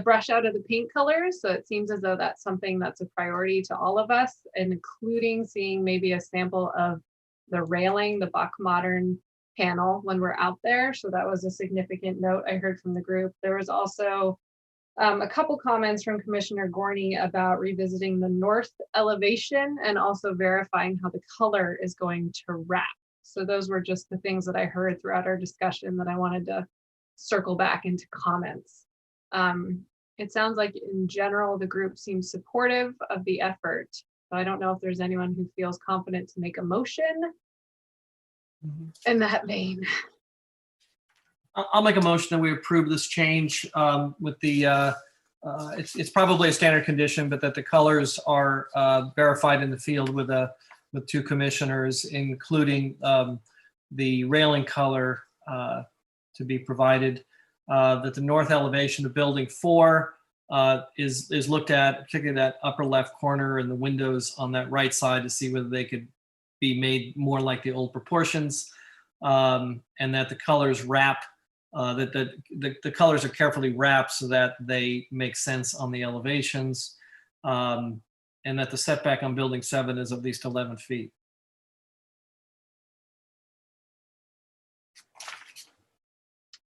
brush out of the paint colors. So it seems as though that's something that's a priority to all of us, including seeing maybe a sample of the railing, the Buck Modern panel when we're out there. So that was a significant note I heard from the group. There was also a couple comments from Commissioner Gorney about revisiting the north elevation and also verifying how the color is going to wrap. So those were just the things that I heard throughout our discussion that I wanted to circle back into comments. It sounds like in general, the group seems supportive of the effort. So I don't know if there's anyone who feels confident to make a motion in that vein. I'll make a motion that we approve this change with the, it's probably a standard condition, but that the colors are verified in the field with 2 commissioners, including the railing color to be provided, that the north elevation of building 4 is looked at, particularly that upper left corner and the windows on that right side, to see whether they could be made more like the old proportions, and that the colors wrap, that the colors are carefully wrapped so that they make sense on the elevations, and that the setback on building 7 is at least 11 feet.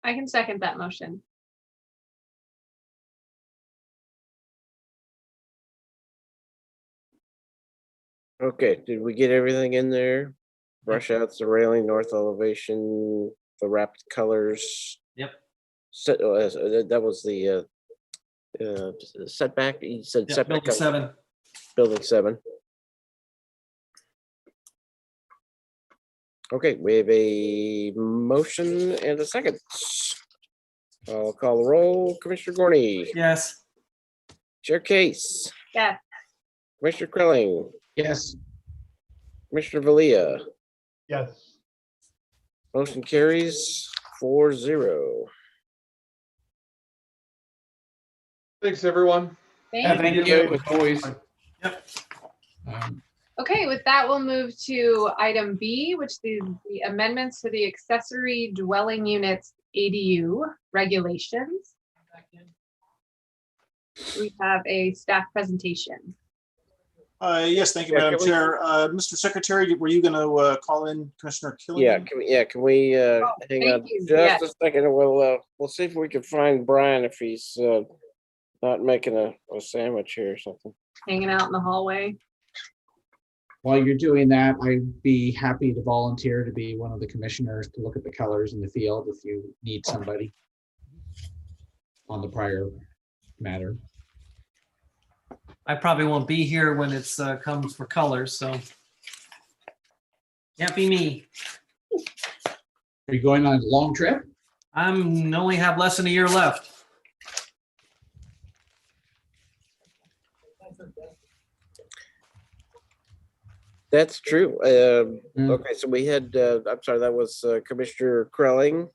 I can second that motion. Okay, did we get everything in there? Brush outs, the railing, north elevation, the wrapped colors. Yep. That was the setback. You said Yeah, setback. building 7. Building 7. Okay, we have a motion and a second. I'll call the roll. Commissioner Gorney, Yes. Chair Case, Yes. Commissioner Krilling, Yes. Commissioner Valia. Yes. Motion carries 4-0. Thanks, everyone. Yeah, Thank thank you. you, as always. Yep. Okay, with that, we'll move to item B, which is the amendments to the accessory dwelling units ADU regulations. We have a staff presentation. Yes, thank you, Yeah, Madam can we- Chair. Mr. Secretary, were you going to call in Commissioner Killian? Can we hang thank on you, just yes. a second? and we'll see if we can find Brian if he's not making a sandwich here or something. Hanging out in the hallway. While you're doing that, I'd be happy to volunteer to be one of the commissioners to look at the colors in the field if you need somebody on the prior matter. I probably won't be here when it's comes for colors, so can't be me. Are you going on a long trip? I'm only have less than a year left. That's true. Mm. Okay, so we had, I'm sorry, that was Commissioner Krilling.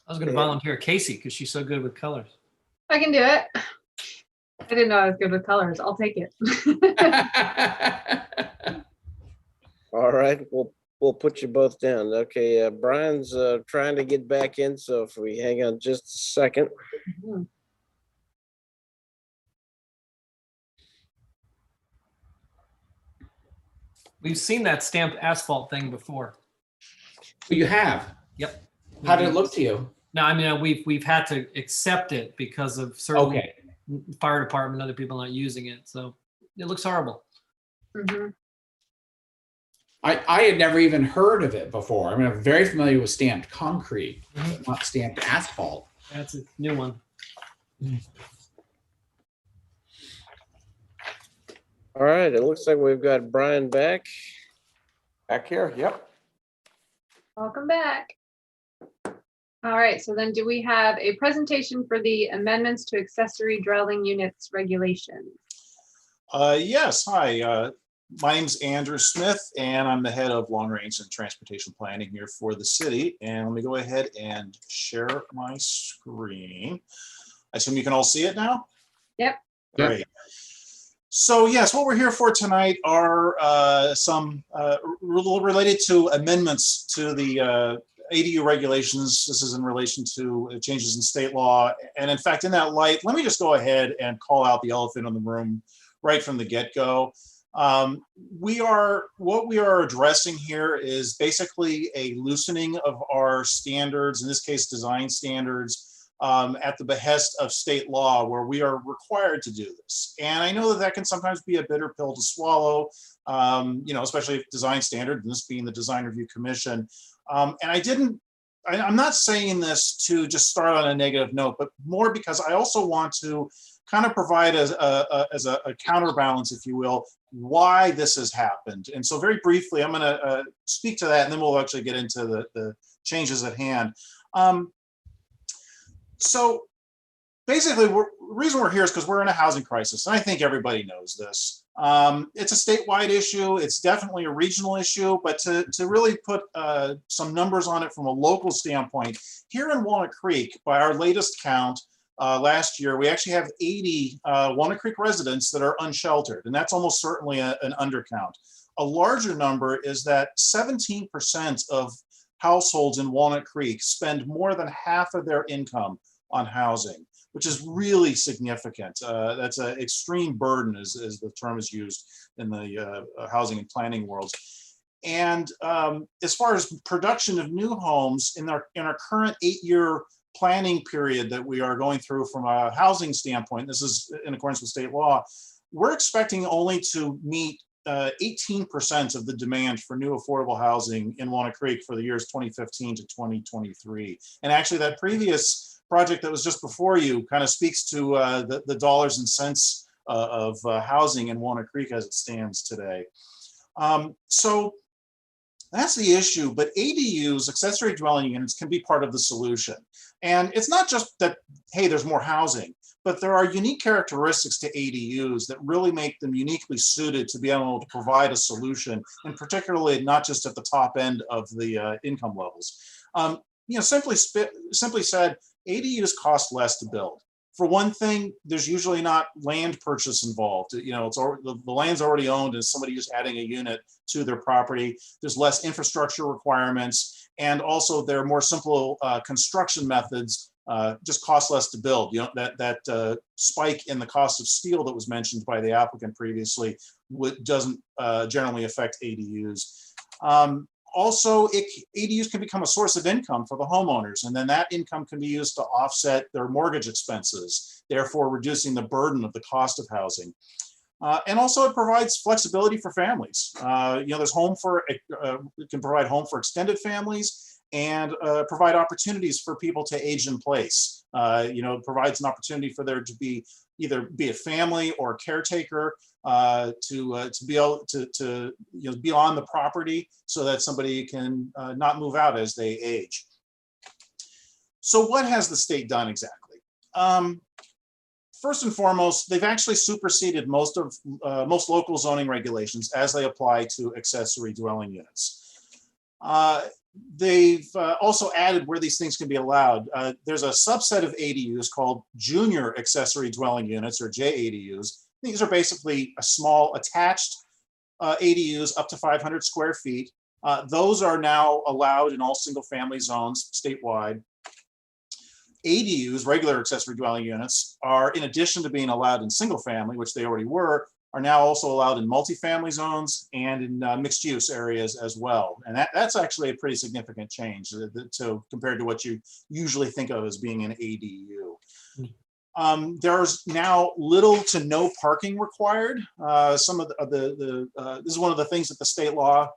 I was going to volunteer Casey because she's so good with colors. I can do it. I didn't know I was good with colors. I'll take it. All right, we'll put you both down. Okay, Brian's trying to get back in, so if we hang on just a second. Mhm. We've seen that stamped asphalt thing before. You have? Yep. How did it look to you? No, I mean, we've had to accept it because of certain Okay. fire department, other people not using it. So it looks horrible. Mhm. I had never even heard of it before. I mean, I'm very familiar with stamped concrete, Mhm. but not stamped asphalt. That's a new one. All right, it looks like we've got Brian back. Back here, yep. Welcome back. All right, so then do we have a presentation for the amendments to accessory dwelling units regulations? Yes, hi. My name's Andrew Smith, and I'm the head of long range and transportation planning here for the city. And let me go ahead and share my screen. I assume you can all see it now? Yep. Great. So yes, what we're here for tonight are some related to amendments to the ADU regulations. This is in relation to changes in state law. And in fact, in that light, let me just go ahead and call out the elephant in the room right from the get-go. What we are addressing here is basically a loosening of our standards, in this case, design standards, at the behest of state law, where we are required to do this. And I know that that can sometimes be a bitter pill to swallow, especially if design standard, and this being the Design Review Commission. And I'm not saying this to just start on a negative note, but more because I also want to kind of provide as a counterbalance, if you will, why this has happened. And so very briefly, I'm going to speak to that, and then we'll actually get into the changes at hand. So basically, the reason we're here is because we're in a housing crisis, and I think everybody knows this. It's a statewide issue. It's definitely a regional issue, but to really put some numbers on it from a local standpoint, here in Walnut Creek, by our latest count last year, we actually have 80 Walnut Creek residents that are unsheltered, and that's almost certainly an undercount. A larger number is that 17% of households in Walnut Creek spend more than half of their income on housing, which is really significant. That's an extreme burden, as the term is used in the housing and planning world. And as far as production of new homes, in our current 8-year planning period that we are going through from a housing standpoint, this is in accordance with state law, we're expecting only to meet 18% of the demand for new affordable housing in Walnut Creek for the years 2015 to 2023. And actually that previous project that was just before you kind of speaks to the dollars and cents of housing in Walnut Creek as it stands today. So that's the issue, but ADUs, accessory dwelling units, can be part of the solution. And it's not just that, hey, there's more housing, but there are unique characteristics to ADUs that really make them uniquely suited to be able to provide a solution, and particularly not just at the top end of the income levels. Simply said, ADUs cost less to build. For one thing, there's usually not land purchase involved. It's already, the land's already owned and somebody just adding a unit to their property. There's less infrastructure requirements, and also there are more simple construction methods. Just cost less to build. That spike in the cost of steel that was mentioned by the applicant previously doesn't generally affect ADUs. Also, ADUs can become a source of income for the homeowners, and then that income can be used to offset their mortgage expenses, therefore reducing the burden of the cost of housing. And also it provides flexibility for families. There's it can provide home for extended families, and provide opportunities for people to age in place. It provides an opportunity for there to be either be a family or a caretaker to be able to be on the property so that somebody can not move out as they age. So what has the state done exactly? First and foremost, they've actually superseded most local zoning regulations as they apply to accessory dwelling units. They've also added where these things can be allowed. There's a subset of ADUs called junior accessory dwelling units, or JADUs. These are basically a small attached ADUs up to 500 square feet. Those are now allowed in all single family zones statewide. ADUs, regular accessory dwelling units, are, in addition to being allowed in single family, which they already were, are now also allowed in multifamily zones and in mixed use areas as well. And that's actually a pretty significant change compared to what you usually think of as being an ADU. There's now little to no parking required. This is one of the things that the state law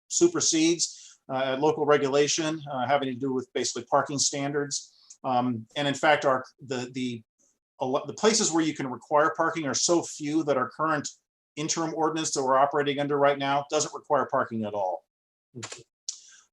supersedes local regulation, having to do with basically parking standards. And in fact, the places where you can require parking are so few that our current interim ordinance that we're operating under right now doesn't require parking at all.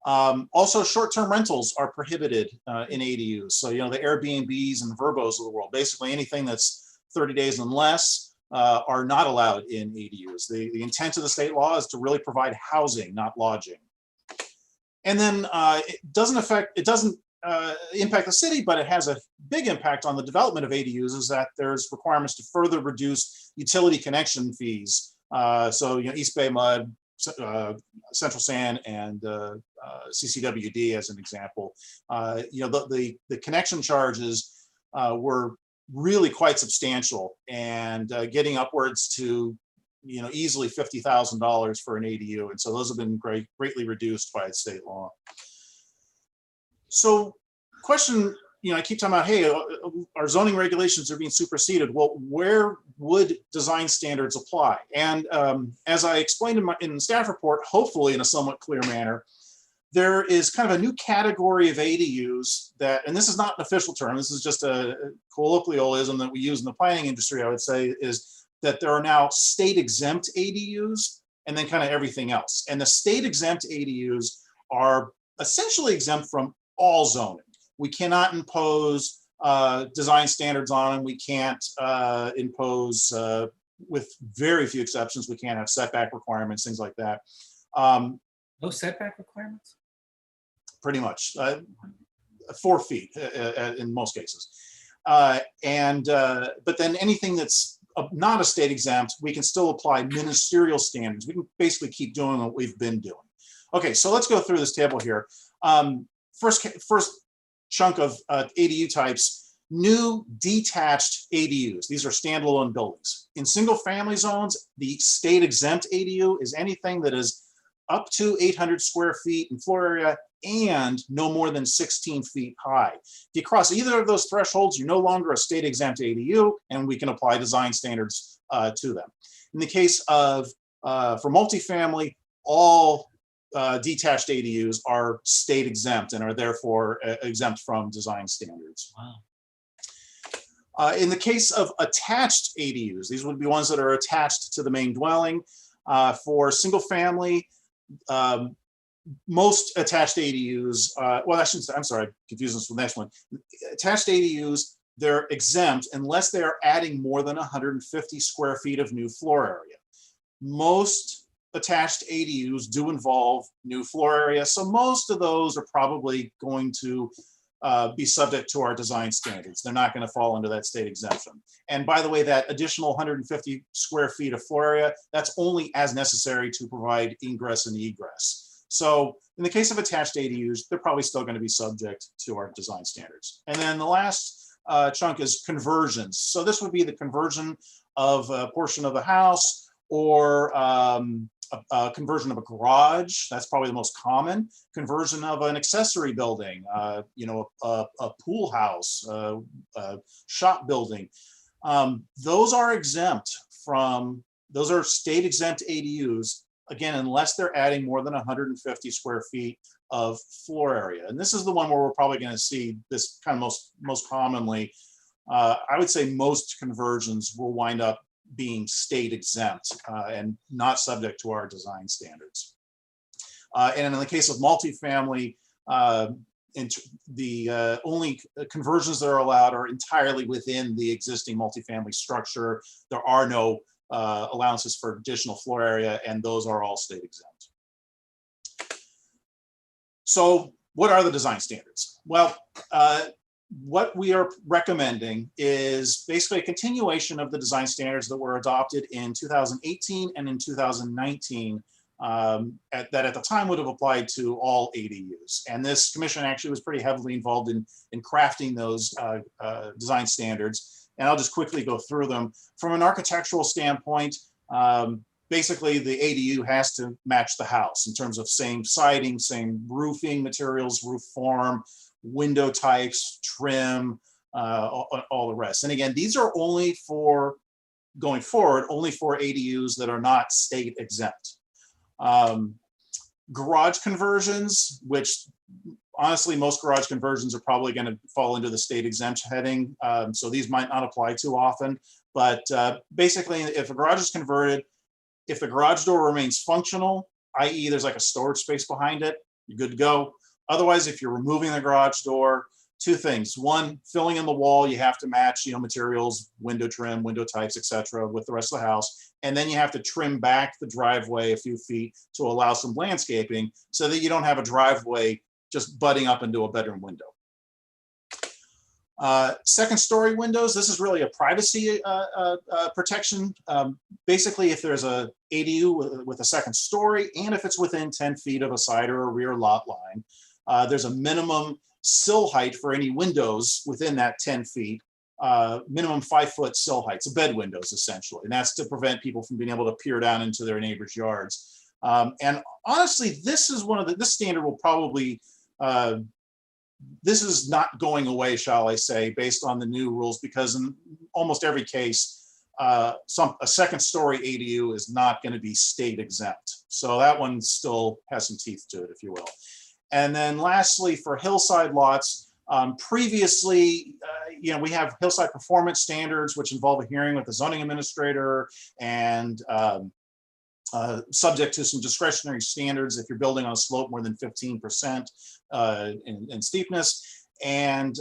Also, short-term rentals are prohibited in ADUs. So, the Airbnbs and Verbos of the world, basically anything that's 30 days and less are not allowed in ADUs. The intent of the state law is to really provide housing, not lodging. And then it doesn't impact the city, but it has a big impact on the development of ADUs, is that there's requirements to further reduce utility connection fees. So, East Bay Mud, Central Sand, and CCWD as an example. The connection charges were really quite substantial, and getting upwards to easily $50,000 for an ADU. And so those have been greatly reduced by state law. So question, I keep talking about, hey, our zoning regulations are being superseded. Well, where would design standards apply? And as I explained in the staff report, hopefully in a somewhat clear manner, there is kind of a new category of ADUs that, and this is not an official term, this is just a colloquialism that we use in the planning industry, I would say, is that there are now state exempt ADUs and then kind of everything else. And the state exempt ADUs are essentially exempt from all zoning. We cannot impose design standards on them. We can't impose, with very few exceptions, we can't have setback requirements, things like that. No setback requirements? Pretty much 4 feet in most cases. But then anything that's not a state exempt, we can still apply ministerial standards. We can basically keep doing what we've been doing. Okay, so let's go through this table here. First chunk of ADU types, new detached ADUs. These are standalone buildings. In single family zones, the state exempt ADU is anything that is up to 800 square feet in floor area and no more than 16 feet high. If you cross either of those thresholds, you're no longer a state exempt ADU, and we can apply design standards to them. In the case of, for multifamily, all detached ADUs are state exempt and are therefore exempt from design standards. Wow. In the case of attached ADUs, these would be ones that are attached to the main dwelling. For single family, most attached ADUs, well, I shouldn't say, I'm sorry, confusing this with the next one. Attached ADUs, they're exempt unless they are adding more than 150 square feet of new floor area. Most attached ADUs do involve new floor area, so most of those are probably going to be subject to our design standards. They're not going to fall under that state exemption. And by the way, that additional 150 square feet of floor area, that's only as necessary to provide ingress and egress. So in the case of attached ADUs, they're probably still going to be subject to our design standards. And then the last chunk is conversions. So this would be the conversion of a portion of the house or a conversion of a garage. That's probably the most common. Conversion of an accessory building, you know, a pool house, a shop building. Those are exempt from, those are state exempt ADUs, again, unless they're adding more than 150 square feet of floor area. And this is the one where we're probably going to see this kind of most commonly. I would say most conversions will wind up being state exempt and not subject to our design standards. And in the case of multifamily, the only conversions that are allowed are entirely within the existing multifamily structure. There are no allowances for additional floor area, and those are all state exempt. So what are the design standards? Well, what we are recommending is basically a continuation of the design standards that were adopted in 2018 and in 2019 that at the time would have applied to all ADUs. And this commission actually was pretty heavily involved in crafting those design standards. And I'll just quickly go through them. From an architectural standpoint, basically the ADU has to match the house in terms of same siding, same roofing materials, roof form, window types, trim, all the rest. And again, these are only for, going forward, only for ADUs that are not state exempt. Garage conversions, which honestly, most garage conversions are probably going to fall into the state exempt heading. So these might not apply too often, but basically if a garage is converted, if the garage door remains functional, i.e. there's like a storage space behind it, you're good to go. Otherwise, if you're removing the garage door, two things. One, filling in the wall, you have to match, you know, materials, window trim, window types, etc., with the rest of the house. And then you have to trim back the driveway a few feet to allow some landscaping so that you don't have a driveway just butting up into a bedroom window. Second story windows, this is really a privacy protection. Basically, if there's a ADU with a second story, and if it's within 10 feet of a side or a rear lot line, there's a minimum sill height for any windows within that 10 feet, minimum 5-foot sill heights, bed windows essentially. And that's to prevent people from being able to peer down into their neighbors' yards. And honestly, this is one of the, this standard will probably, this is not going away, shall I say, based on the new rules, because in almost every case, a second story ADU is not going to be state exempt. So that one still has some teeth to it, if you will. And then lastly, for hillside lots, previously, you know, we have hillside performance standards, which involve a hearing with the zoning administrator and subject to some discretionary standards if you're building on a slope more than 15% in steepness. And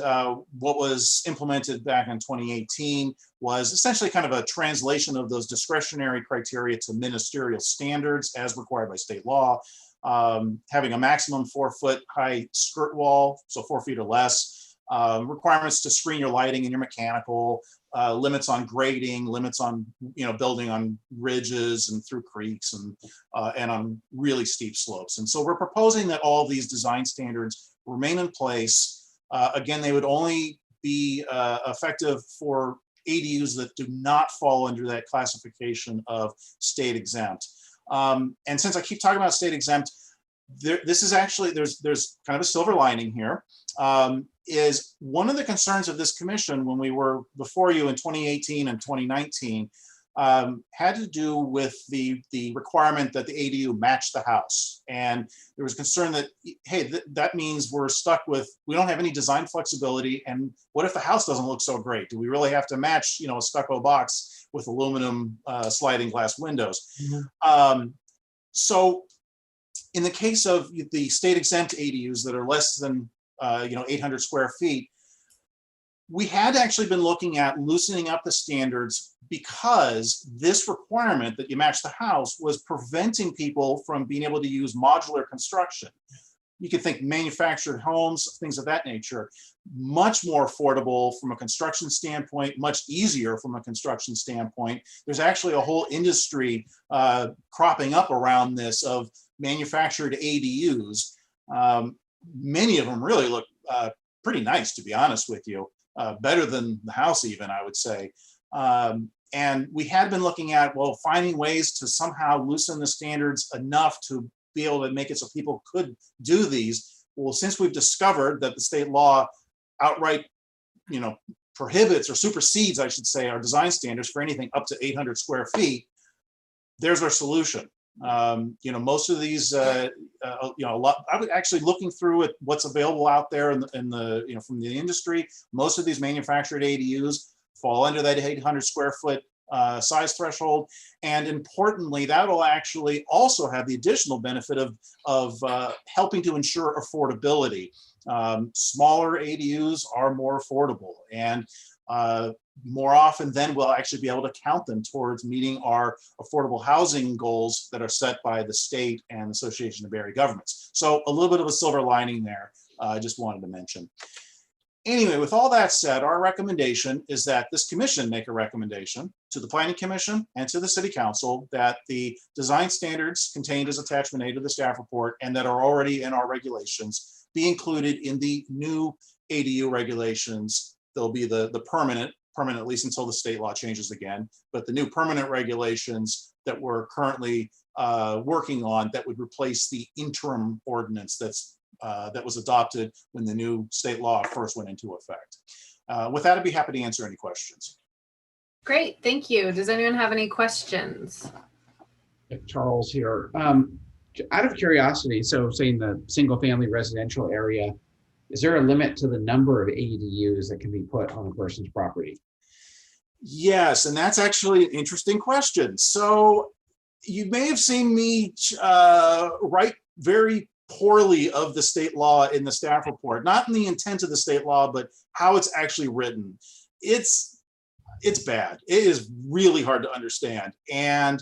what was implemented back in 2018 was essentially kind of a translation of those discretionary criteria to ministerial standards as required by state law, having a maximum 4-foot high skirt wall, so 4 feet or less, requirements to screen your lighting and your mechanical, limits on grading, limits on building on ridges and through creeks and on really steep slopes. And so we're proposing that all of these design standards remain in place. Again, they would only be effective for ADUs that do not fall under that classification of state exempt. And since I keep talking about state exempt, this is actually, there's kind of a silver lining here. Is one of the concerns of this commission when we were before you in 2018 and 2019 had to do with the requirement that the ADU match the house. And there was concern that, hey, that means we're stuck with, we don't have any design flexibility. And what if the house doesn't look so great? Do we really have to match, a stucco box with aluminum sliding glass windows? Mm-hmm. So in the case of the state exempt ADUs that are less than 800 square feet, we had actually been looking at loosening up the standards because this requirement that you match the house was preventing people from being able to use modular construction. You can think manufactured homes, things of that nature, much more affordable from a construction standpoint, much easier from a construction standpoint. There's actually a whole industry cropping up around this of manufactured ADUs. Many of them really look pretty nice, to be honest with you, better than the house even, I would say. And we had been looking at, well, finding ways to somehow loosen the standards enough to be able to make it so people could do these. Well, since we've discovered that the state law outright, prohibits or supersedes, I should say, our design standards for anything up to 800 square feet, there's our solution. Most of these, a lot. I was actually looking through at what's available out there in the from the industry. Most of these manufactured ADUs fall under that 800 square foot size threshold, and importantly, that will actually also have the additional benefit of helping to ensure affordability. Smaller ADUs are more affordable, and more often then we'll actually be able to count them towards meeting our affordable housing goals that are set by the state and Association of Area Governments. So a little bit of a silver lining there, I just wanted to mention. Anyway, with all that said, our recommendation is that this commission make a recommendation to the Planning Commission and to the City Council that the design standards contained as attachment A to the staff report and that are already in our regulations be included in the new ADU regulations. There'll be the permanent at least until the state law changes again, but the new permanent regulations that we're currently working on that would replace the interim ordinance that was adopted when the new state law first went into effect. With that, I'd be happy to answer any questions. Great, thank you. Does anyone have any questions? Charles here. Out of curiosity, so saying the single family residential area, is there a limit to the number of ADUs that can be put on a person's property? Yes, and that's actually an interesting question. So you may have seen me write very poorly of the state law in the staff report, not in the intent of the state law, but how it's actually written. It's bad. It is really hard to understand. And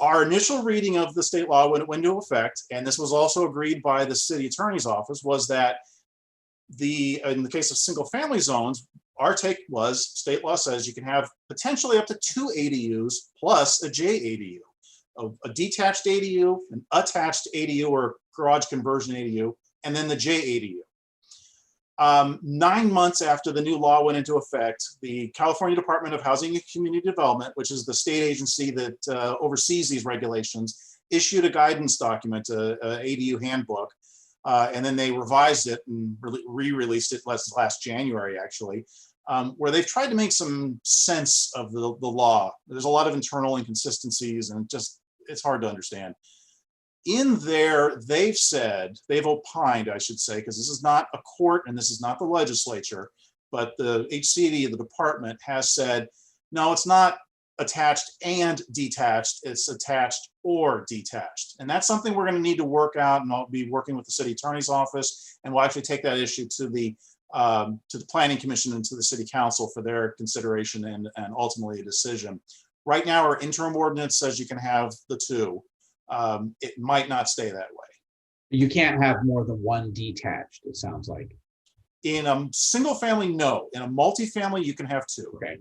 our initial reading of the state law when it went into effect, and this was also agreed by the city attorney's office, was that in the case of single family zones, our take was state law says you can have potentially up to 2 ADUs plus a JADU, a detached ADU, an attached ADU or garage conversion ADU, and then the JADU. 9 months after the new law went into effect, the California Department of Housing and Community Development, which is the state agency that oversees these regulations, issued a guidance document, an ADU handbook, and then they revised it and re-released it last January, actually, where they've tried to make some sense of the law. There's a lot of internal inconsistencies and it's hard to understand. In there, they've opined, I should say, because this is not a court and this is not the legislature, but the HCD, the department, has said, no, it's not attached and detached, it's attached or detached. And that's something we're going to need to work out, and I'll be working with the city attorney's office, and we'll actually take that issue to the to the Planning Commission and to the City Council for their consideration and ultimately a decision. Right now, our interim ordinance says you can have the two. It might not stay that way. You can't have more than one detached, it sounds like. In a single family, no. In a multifamily, you can have two. Okay.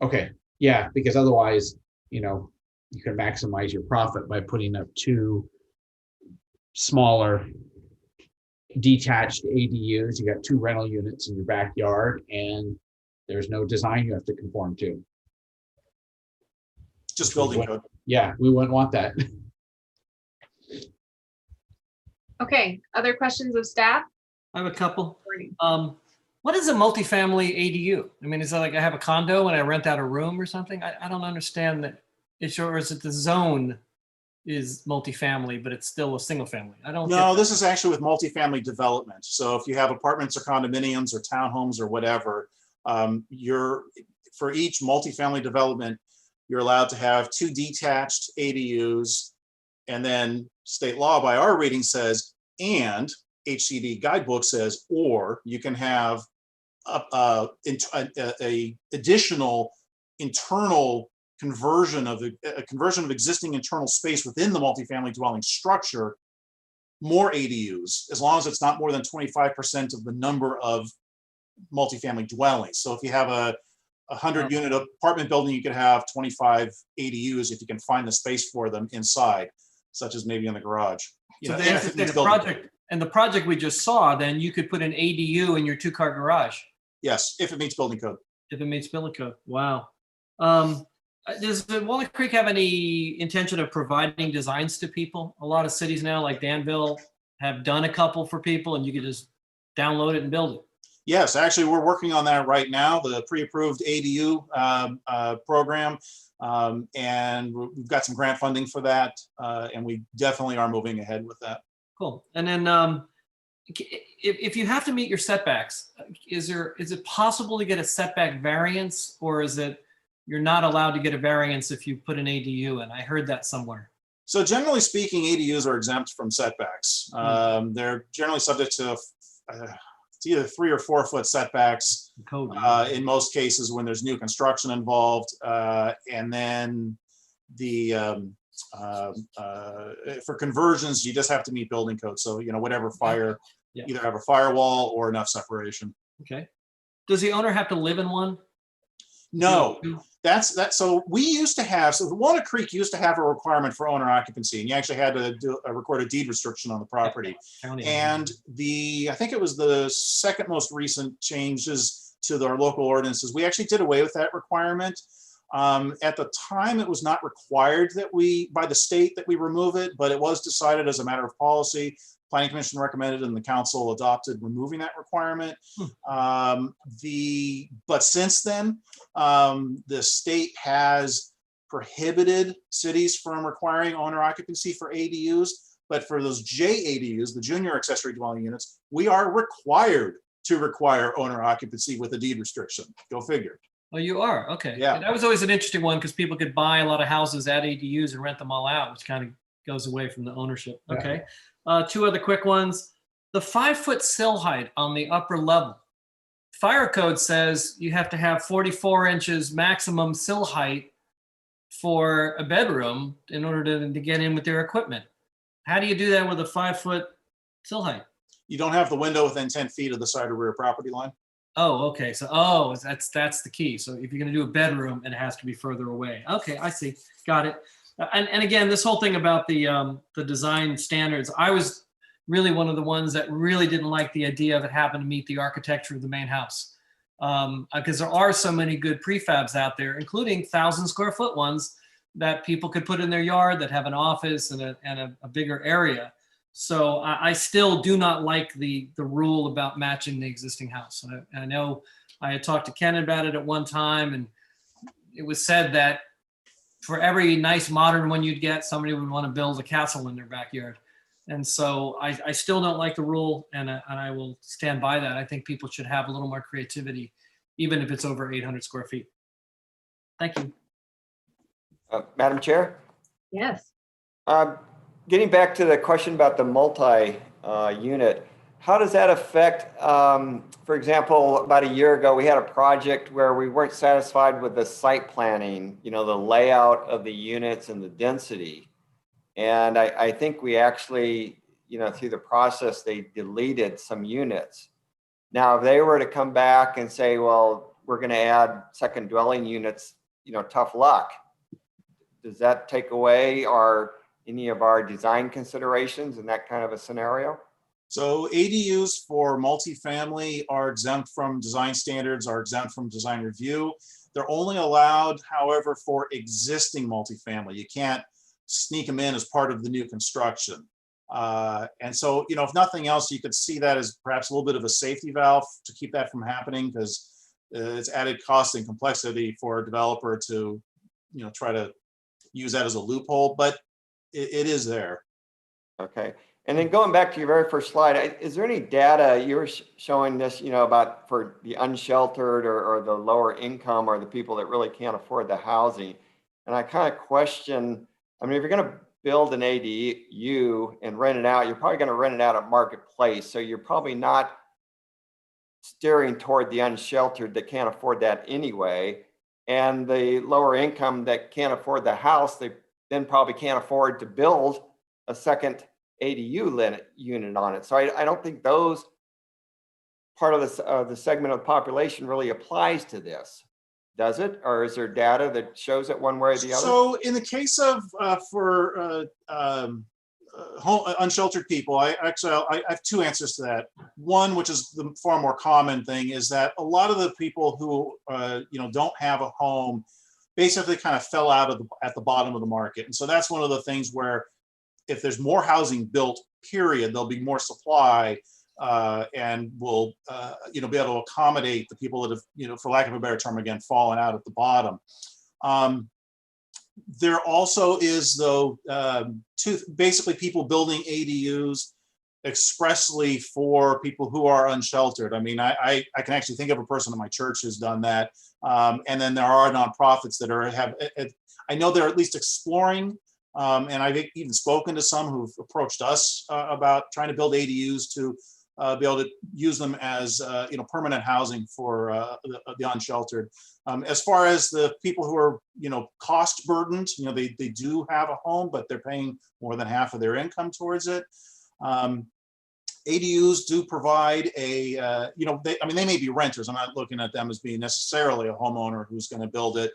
Okay. Yeah, because otherwise, you know, you can maximize your profit by putting up two smaller detached ADUs. You got two rental units in your backyard and there's no design you have to conform to. Just building code. Yeah, we wouldn't want that. Okay, other questions of staff? I have a couple. What is a multifamily ADU? I mean, is it like I have a condo and I rent out a room or something? I don't understand that. Or is it the zone is multifamily, but it's still a single family? I don't. No, this is actually with multifamily development. So if you have apartments or condominiums or townhomes or whatever, for each multifamily development, you're allowed to have two detached ADUs. And then state law by our reading says, and HCD guidebook says, or you can have a additional internal conversion of existing internal space within the multifamily dwelling structure, more ADUs, as long as it's not more than 25% of the number of multifamily dwellings. So if you have a 100-unit apartment building, you could have 25 ADUs if you can find the space for them inside, such as maybe in the garage. So the project we just saw, then you could put an ADU in your two-car garage. Yes, if it meets building code. If it meets building code. Wow. Does Walnut Creek have any intention of providing designs to people? A lot of cities now, like Danville, have done a couple for people, and you can just download it and build it. Yes, actually, we're working on that right now, the pre-approved ADU program. And we've got some grant funding for that. And we definitely are moving ahead with that. Cool. And then if you have to meet your setbacks, is it possible to get a setback variance, or is it you're not allowed to get a variance if you put an ADU in? I heard that somewhere. So generally speaking, ADUs are exempt from setbacks. They're generally subject to it's either 3 or 4 foot setbacks in most cases when there's new construction involved. And then for conversions, you just have to meet building code. So, you know, whatever fire, either have a firewall or enough separation. Okay. Does the owner have to live in one? No, that's that. So we used to have, so Walnut Creek used to have a requirement for owner occupancy, and you actually had to record a deed restriction on the property. And I think it was the second most recent changes to our local ordinances, we actually did away with that requirement. At the time, it was not required that by the state that we remove it, but it was decided as a matter of policy. Planning Commission recommended and the council adopted removing that requirement. But since then, the state has prohibited cities from requiring owner occupancy for ADUs. But for those JADUs, the junior accessory dwelling units, we are required to require owner occupancy with a deed restriction. Go figure. Oh, you are? Okay. Yeah. That was always an interesting one because people could buy a lot of houses at ADUs and rent them all out, which kind of goes away from the ownership. Okay. Two other quick ones. The 5-foot sill height on the upper level. Fire code says you have to have 44 inches maximum sill height for a bedroom in order to get in with their equipment. How do you do that with a 5-foot sill height? You don't have the window within 10 feet of the side or rear property line. Oh, okay. So, that's the key. So if you're going to do a bedroom, it has to be further away. Okay, I see. Got it. And again, this whole thing about the design standards, I was really one of the ones that really didn't like the idea of it having to meet the architecture of the main house. Because there are so many good prefabs out there, including 1,000-square-foot ones that people could put in their yard that have an office and a bigger area. So I still do not like the rule about matching the existing house. And I know I had talked to Ken about it at one time, and it was said that for every nice modern one you'd get, somebody would want to build a castle in their backyard. And so I still don't like the rule, and I will stand by that. I think people should have a little more creativity, even if it's over 800 square feet. Thank you. Madam Chair? Yes. Getting back to the question about the multi-unit, how does that affect, for example, about a year ago, we had a project where we weren't satisfied with the site planning, the layout of the units and the density. And I think we actually, through the process, they deleted some units. Now, if they were to come back and say, well, we're going to add second dwelling units, tough luck. Does that take away any of our design considerations in that kind of a scenario? So ADUs for multifamily are exempt from design standards, are exempt from design review. They're only allowed, however, for existing multifamily. You can't sneak them in as part of the new construction. And so, if nothing else, you could see that as perhaps a little bit of a safety valve to keep that from happening, because it's added cost and complexity for a developer to, try to use that as a loophole, but it is there. Okay. And then going back to your very first slide, is there any data you were showing this, about for the unsheltered or the lower income or the people that really can't afford the housing? And I kind of question, if you're going to build an ADU and rent it out, you're probably going to rent it out at marketplace. So you're probably not steering toward the unsheltered that can't afford that anyway. And the lower income that can't afford the house, they then probably can't afford to build a second ADU unit on it. So I don't think those part of the segment of the population really applies to this. Does it? Or is there data that shows it one way or the other? So in the case of unsheltered people, I have two answers to that. One, which is the far more common thing, is that a lot of the people who don't have a home basically kind of fell out at the bottom of the market. And so that's one of the things where if there's more housing built, period, there'll be more supply, and will be able to accommodate the people that have, for lack of a better term, again, fallen out at the bottom. There also is, though, basically people building ADUs expressly for people who are unsheltered. I can actually think of a person in my church who's done that. And then there are nonprofits that I know they're at least exploring, and I've even spoken to some who've approached us about trying to build ADUs to be able to use them as permanent housing for the unsheltered. As far as the people who are cost burdened, they do have a home, but they're paying more than half of their income towards it. ADUs do provide they may be renters. I'm not looking at them as being necessarily a homeowner who's going to build it.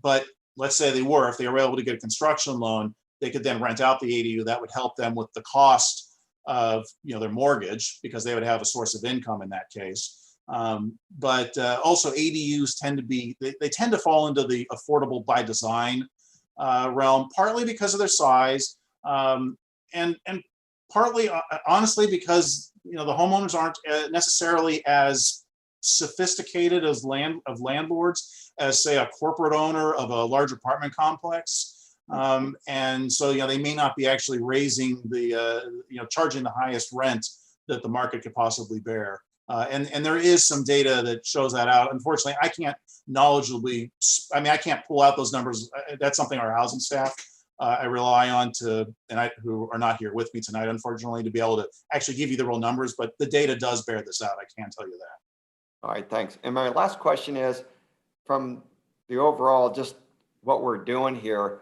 But let's say if they were able to get a construction loan, they could then rent out the ADU. That would help them with the cost of their mortgage, because they would have a source of income in that case. But also ADUs tend to fall into the affordable by design realm, partly because of their size, and partly honestly because the homeowners aren't necessarily as sophisticated as landlords as, say, a corporate owner of a large apartment complex. And so, they may not be actually raising charging the highest rent that the market could possibly bear. And there is some data that shows that out. Unfortunately, I can't I can't pull out those numbers. That's something our housing staff I rely on who are not here with me tonight, unfortunately, to be able to actually give you the real numbers, but the data does bear this out. I can tell you that. All right, thanks. And my last question is, from the overall, just what we're doing here,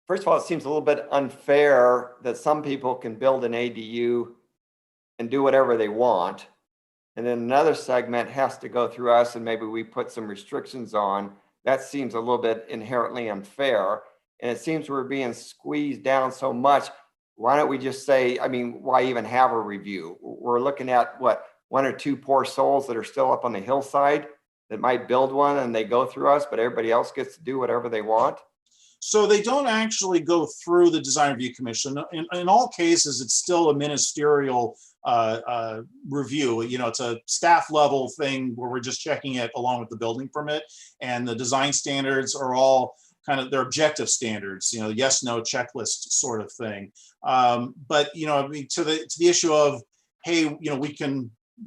first of all, it seems a little bit unfair that some people can build an ADU and do whatever they want. And then another segment has to go through us and maybe we put some restrictions on. That seems a little bit inherently unfair. And it seems we're being squeezed down so much. Why don't we just say, why even have a review? We're looking at one or two poor souls that are still up on the hillside that might build one and they go through us, but everybody else gets to do whatever they want. So they don't actually go through the design review commission. In all cases, it's still a ministerial review. It's a staff level thing where we're just checking it along with the building permit, and the design standards are all kind of their objective standards, yes, no checklist sort of thing. But to the issue of, hey,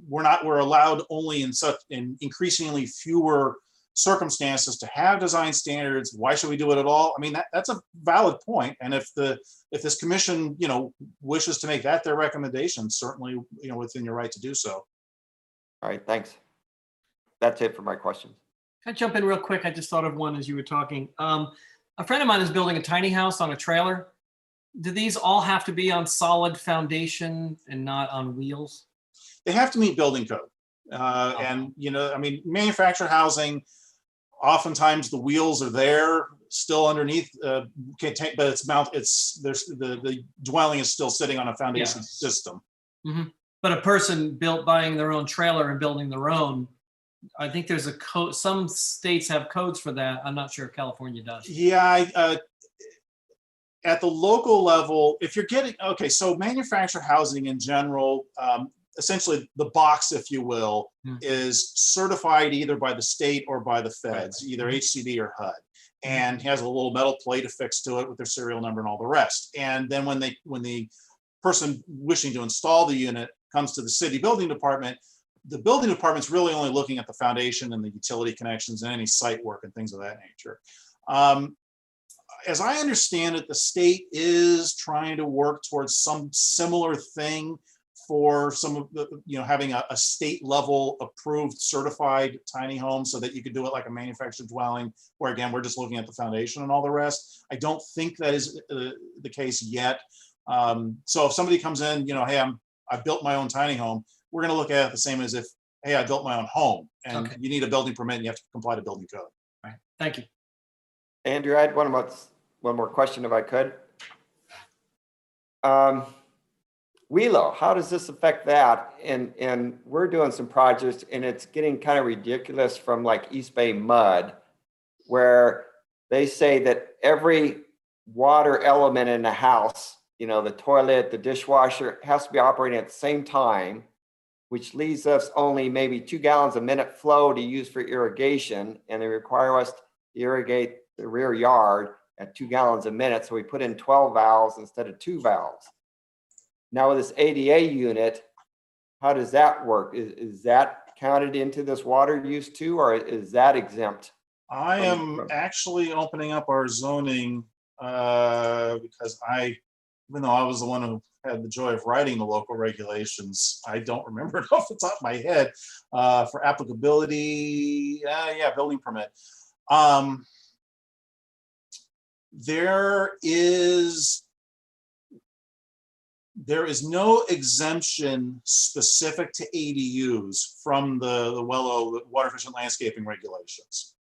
we're allowed only in increasingly fewer circumstances to have design standards. Why should we do it at all? I mean, that's a valid point. And if this commission, wishes to make that their recommendation, certainly, within your right to do so. All right, thanks. That's it for my questions. Can I jump in real quick? I just thought of one as you were talking. A friend of mine is building a tiny house on a trailer. Do these all have to be on solid foundation and not on wheels? They have to meet building code. And, manufactured housing, oftentimes the wheels are there still underneath, but the dwelling is still sitting on a foundation system. Mm-hmm. But a person buying their own trailer and building their own, I think there's a code. Some states have codes for that. I'm not sure if California does. Yeah, at the local level, if you're getting, so manufactured housing in general, essentially the box, if you will, is certified either by the state or by the feds, either HCD or HUD, and has a little metal plate affixed to it with their serial number and all the rest. And then when the person wishing to install the unit comes to the city building department, the building department's really only looking at the foundation and the utility connections and any site work and things of that nature. As I understand it, the state is trying to work towards some similar thing for some of the, having a state level approved certified tiny home so that you could do it like a manufactured dwelling, where again, we're just looking at the foundation and all the rest. I don't think that is the case yet. So if somebody comes in, hey, I built my own tiny home, we're going to look at it the same as if, hey, I built my own home, and you need a building permit and you have to comply to building code. Right. Thank you. Andrew, I had one more question if I could. Wheelo, how does this affect that? And we're doing some projects and it's getting kind of ridiculous from like East Bay Mud, where they say that every water element in the house, the toilet, the dishwasher, has to be operating at the same time, which leaves us only maybe 2 gallons a minute flow to use for irrigation. And they require us to irrigate the rear yard at 2 gallons a minute. So we put in 12 valves instead of 2 valves. Now with this ADA unit, how does that work? Is that counted into this water use too, or is that exempt? I am actually opening up our zoning because even though I was the one who had the joy of writing the local regulations, I don't remember it off the top of my head for applicability. Building permit. There is no exemption specific to ADUs from the WELO, water efficient landscaping regulations.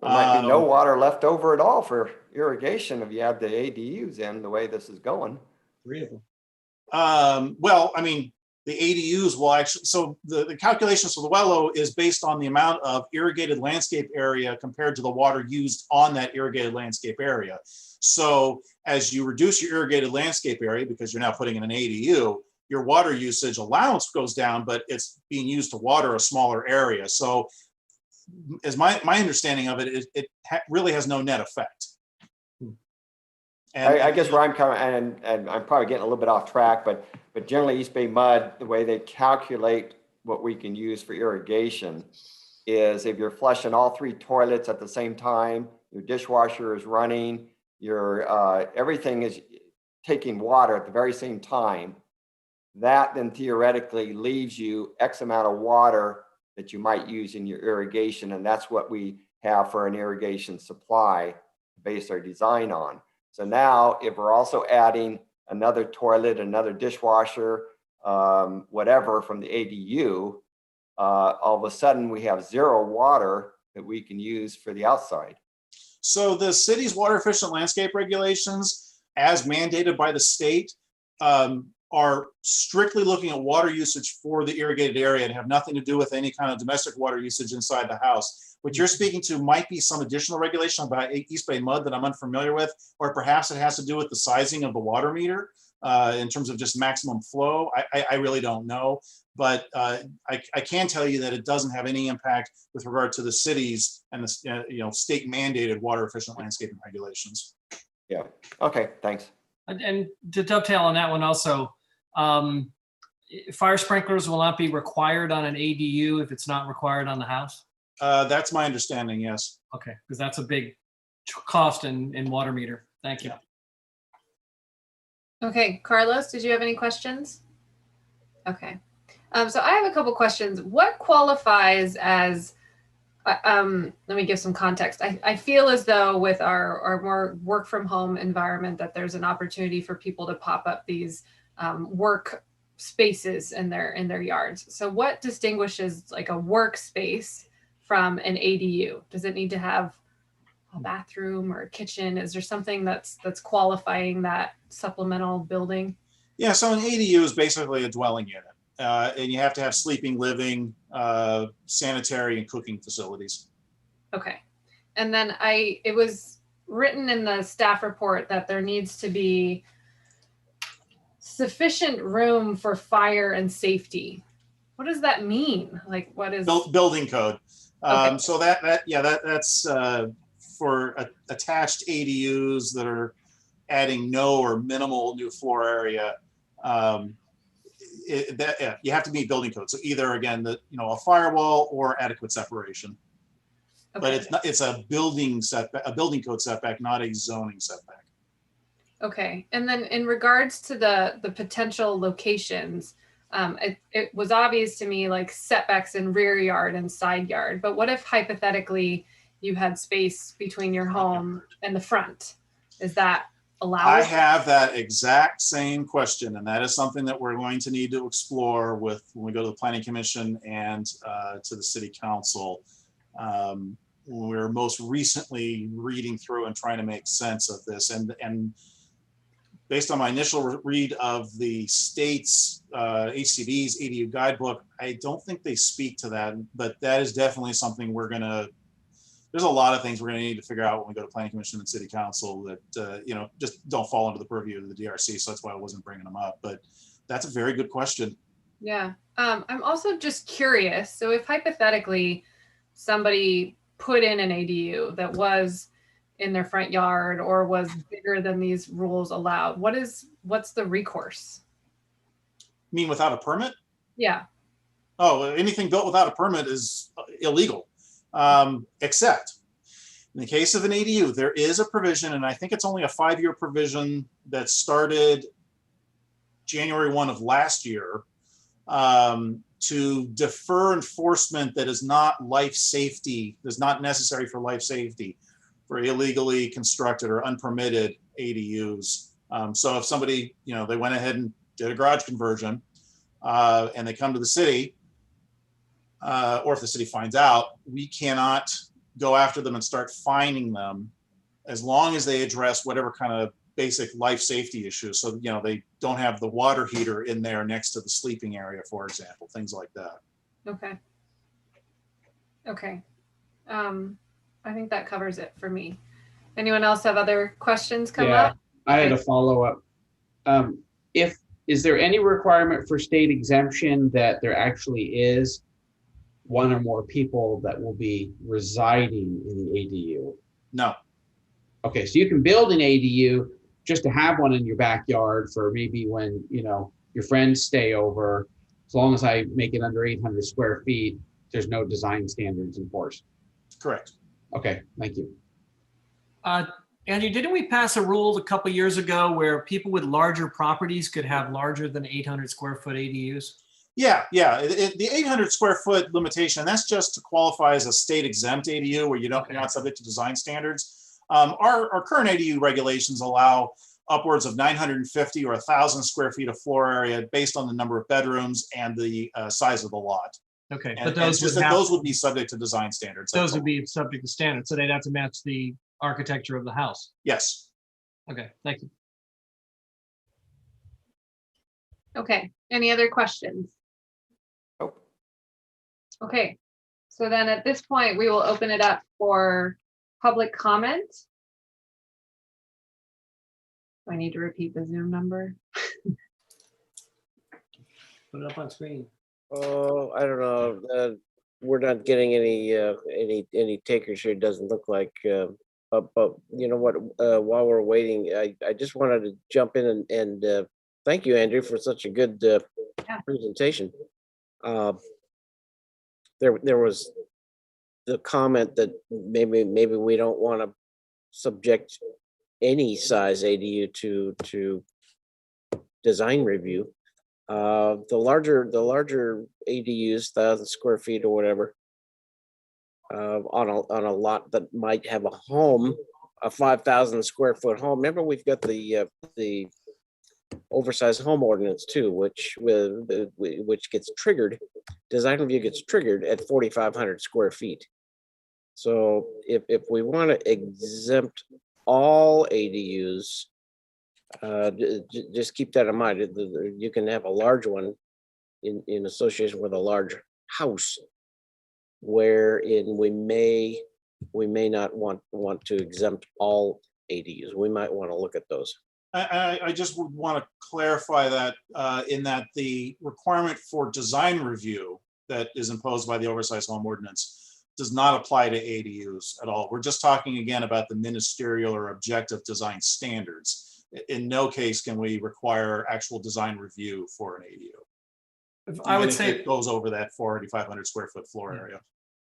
There might be no water left over at all for irrigation if you have the ADUs in the way this is going. 3 of them. Well, I mean, the ADUs will actually, so the calculations for the WELO is based on the amount of irrigated landscape area compared to the water used on that irrigated landscape area. So as you reduce your irrigated landscape area, because you're now putting in an ADU, your water usage allowance goes down, but it's being used to water a smaller area. So as my understanding of it, it really has no net effect. And I guess where I'm coming, and I'm probably getting a little bit off track, but generally East Bay Mud, the way they calculate what we can use for irrigation is if you're flushing all 3 toilets at the same time, your dishwasher is running, your everything is taking water at the very same time, that then theoretically leaves you X amount of water that you might use in your irrigation. And that's what we have for an irrigation supply to base our design on. So now if we're also adding another toilet, another dishwasher, whatever from the ADU, all of a sudden we have 0 water that we can use for the outside. So the city's water efficient landscape regulations, as mandated by the state, are strictly looking at water usage for the irrigated area and have nothing to do with any kind of domestic water usage inside the house. What you're speaking to might be some additional regulation about East Bay Mud that I'm unfamiliar with, or perhaps it has to do with the sizing of the water meter in terms of just maximum flow. I really don't know, but I can tell you that it doesn't have any impact with regard to the cities and the state mandated water efficient landscaping regulations. Yeah. Okay. Thanks. And to dovetail on that one also, fire sprinklers will not be required on an ADU if it's not required on the house? That's my understanding, yes. Okay, because that's a big cost in water meter. Thank you. Okay, Carlos, did you have any questions? Okay. So I have a couple questions. What qualifies as, let me give some context. I feel as though with our more work from home environment that there's an opportunity for people to pop up these work spaces in their yards. So what distinguishes like a workspace from an ADU? Does it need to have a bathroom or a kitchen? Is there something that's qualifying that supplemental building? Yeah, so an ADU is basically a dwelling unit. And you have to have sleeping, living, sanitary, and cooking facilities. Okay. And then it was written in the staff report that there needs to be sufficient room for fire and safety. What does that mean? Like, what is Building code. Okay. So that's for attached ADUs that are adding no or minimal new floor area. You have to meet building code. So either again, a firewall or adequate separation. Okay. But it's a building setback, a building code setback, not a zoning setback. Okay. And then in regards to the potential locations, it was obvious to me like setbacks in rear yard and side yard. But what if hypothetically you had space between your home and the front? Is that allowed? I have that exact same question, and that is something that we're going to need to explore when we go to the Planning Commission and to the City Council. We're most recently reading through and trying to make sense of this, and based on my initial read of the state's HCD's ADU guidebook, I don't think they speak to that, but that is definitely something there's a lot of things we're going to need to figure out when we go to Planning Commission and City Council that, just don't fall under the purview of the DRC. So that's why I wasn't bringing them up, but that's a very good question. Yeah. I'm also just curious. So if hypothetically somebody put in an ADU that was in their front yard or was bigger than these rules allowed, what's the recourse? You mean without a permit? Yeah. Oh, anything built without a permit is illegal. Except in the case of an ADU, there is a provision, and I think it's only a 5-year provision that started January 1 of last year, to defer enforcement that is not necessary for life safety for illegally constructed or unpermitted ADUs. So if somebody, they went ahead and did a garage conversion, and they come to the city, or if the city finds out, we cannot go after them and start fining them as long as they address whatever kind of basic life safety issues. So, they don't have the water heater in there next to the sleeping area, for example, things like that. Okay. Okay. I think that covers it for me. Anyone else have other questions come up? I had a follow-up. Is there any requirement for state exemption that there actually is one or more people that will be residing in the ADU? No. Okay, so you can build an ADU just to have one in your backyard for maybe when, your friends stay over. As long as I make it under 800 square feet, there's no design standards enforced. Correct. Okay, thank you. Andrew, didn't we pass a rule a couple years ago where people with larger properties could have larger than 800 square foot ADUs? Yeah. The 800 square foot limitation, that's just to qualify as a state exempt ADU where you're not subject to design standards. Our current ADU regulations allow upwards of 950 or 1,000 square feet of floor area based on the number of bedrooms and the size of the lot. Okay, And, but those those would be subject to design standards. Those would be subject to standards, so they'd have to match the architecture of the house. Yes. Okay, thank you. Okay. Any other questions? Nope. Okay. So then at this point, we will open it up for public comment. Do I need to repeat the Zoom number? Put it up on screen. Oh, I don't know. We're not getting any takers here. It doesn't look like. But you know what? While we're waiting, I just wanted to jump in and thank you, Andrew, for such a good presentation. There was the comment that maybe we don't want to subject any size ADU to design review. The larger ADUs, 1,000 square feet or whatever, on a lot that might have a home, a 5,000 square foot home. Remember, we've got the oversized home ordinance too, which gets triggered. Design review gets triggered at 4,500 square feet. So if we want to exempt all ADUs, just keep that in mind. You can have a large one in association with a large house, wherein we may not want to exempt all ADUs. We might want to look at those. I just would want to clarify that in that the requirement for design review that is imposed by the oversized home ordinance does not apply to ADUs at all. We're just talking again about the ministerial or objective design standards. In no case can we require actual design review for an ADU. I would if say it goes over that 4,500 square foot floor area.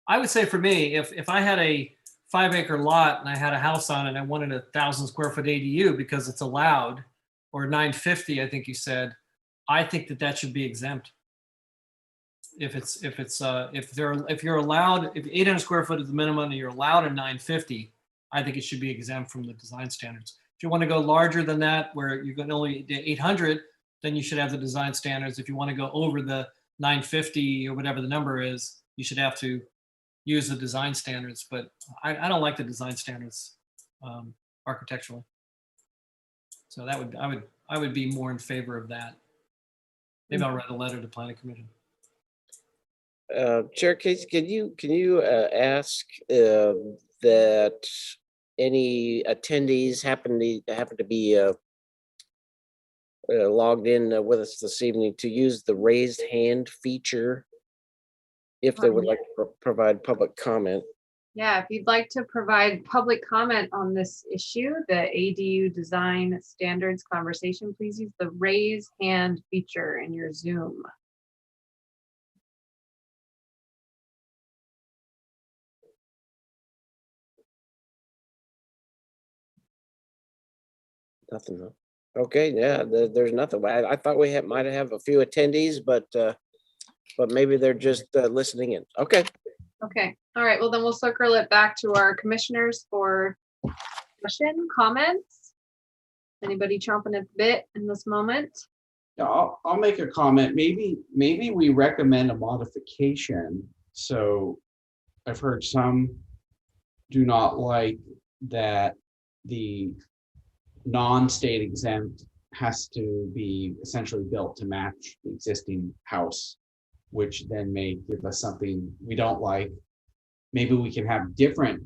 I would say for me, if I had a 5-acre lot and I had a house on it and I wanted a 1,000 square foot ADU because it's allowed, or 950, I think you said, I think that should be exempt. If you're allowed, if 800 square foot is the minimum and you're allowed a 950, I think it should be exempt from the design standards. If you want to go larger than that, where you're going to only 800, then you should have the design standards. If you want to go over the 950 or whatever the number is, you should have to use the design standards. But I don't like the design standards architecturally. So I would be more in favor of that. Maybe I'll write a letter to planning commission. Chair Case, can you ask that any attendees happen to be logged in with us this evening to use the raised hand feature if they would like to provide public comment? Yeah, if you'd like to provide public comment on this issue, the ADU design standards conversation, please use the raise hand feature in your Zoom. Nothing. Huh? Okay, yeah, there's nothing. I thought we might have a few attendees, but maybe they're just listening in. Okay. Okay. All right. Well, then we'll circle it back to our commissioners for discussion, comments. Anybody chomping at the bit in this moment? Yeah, I'll make a comment. Maybe we recommend a modification. So I've heard some do not like that the non-state exempt has to be essentially built to match the existing house, which then may give us something we don't like. Maybe we can have different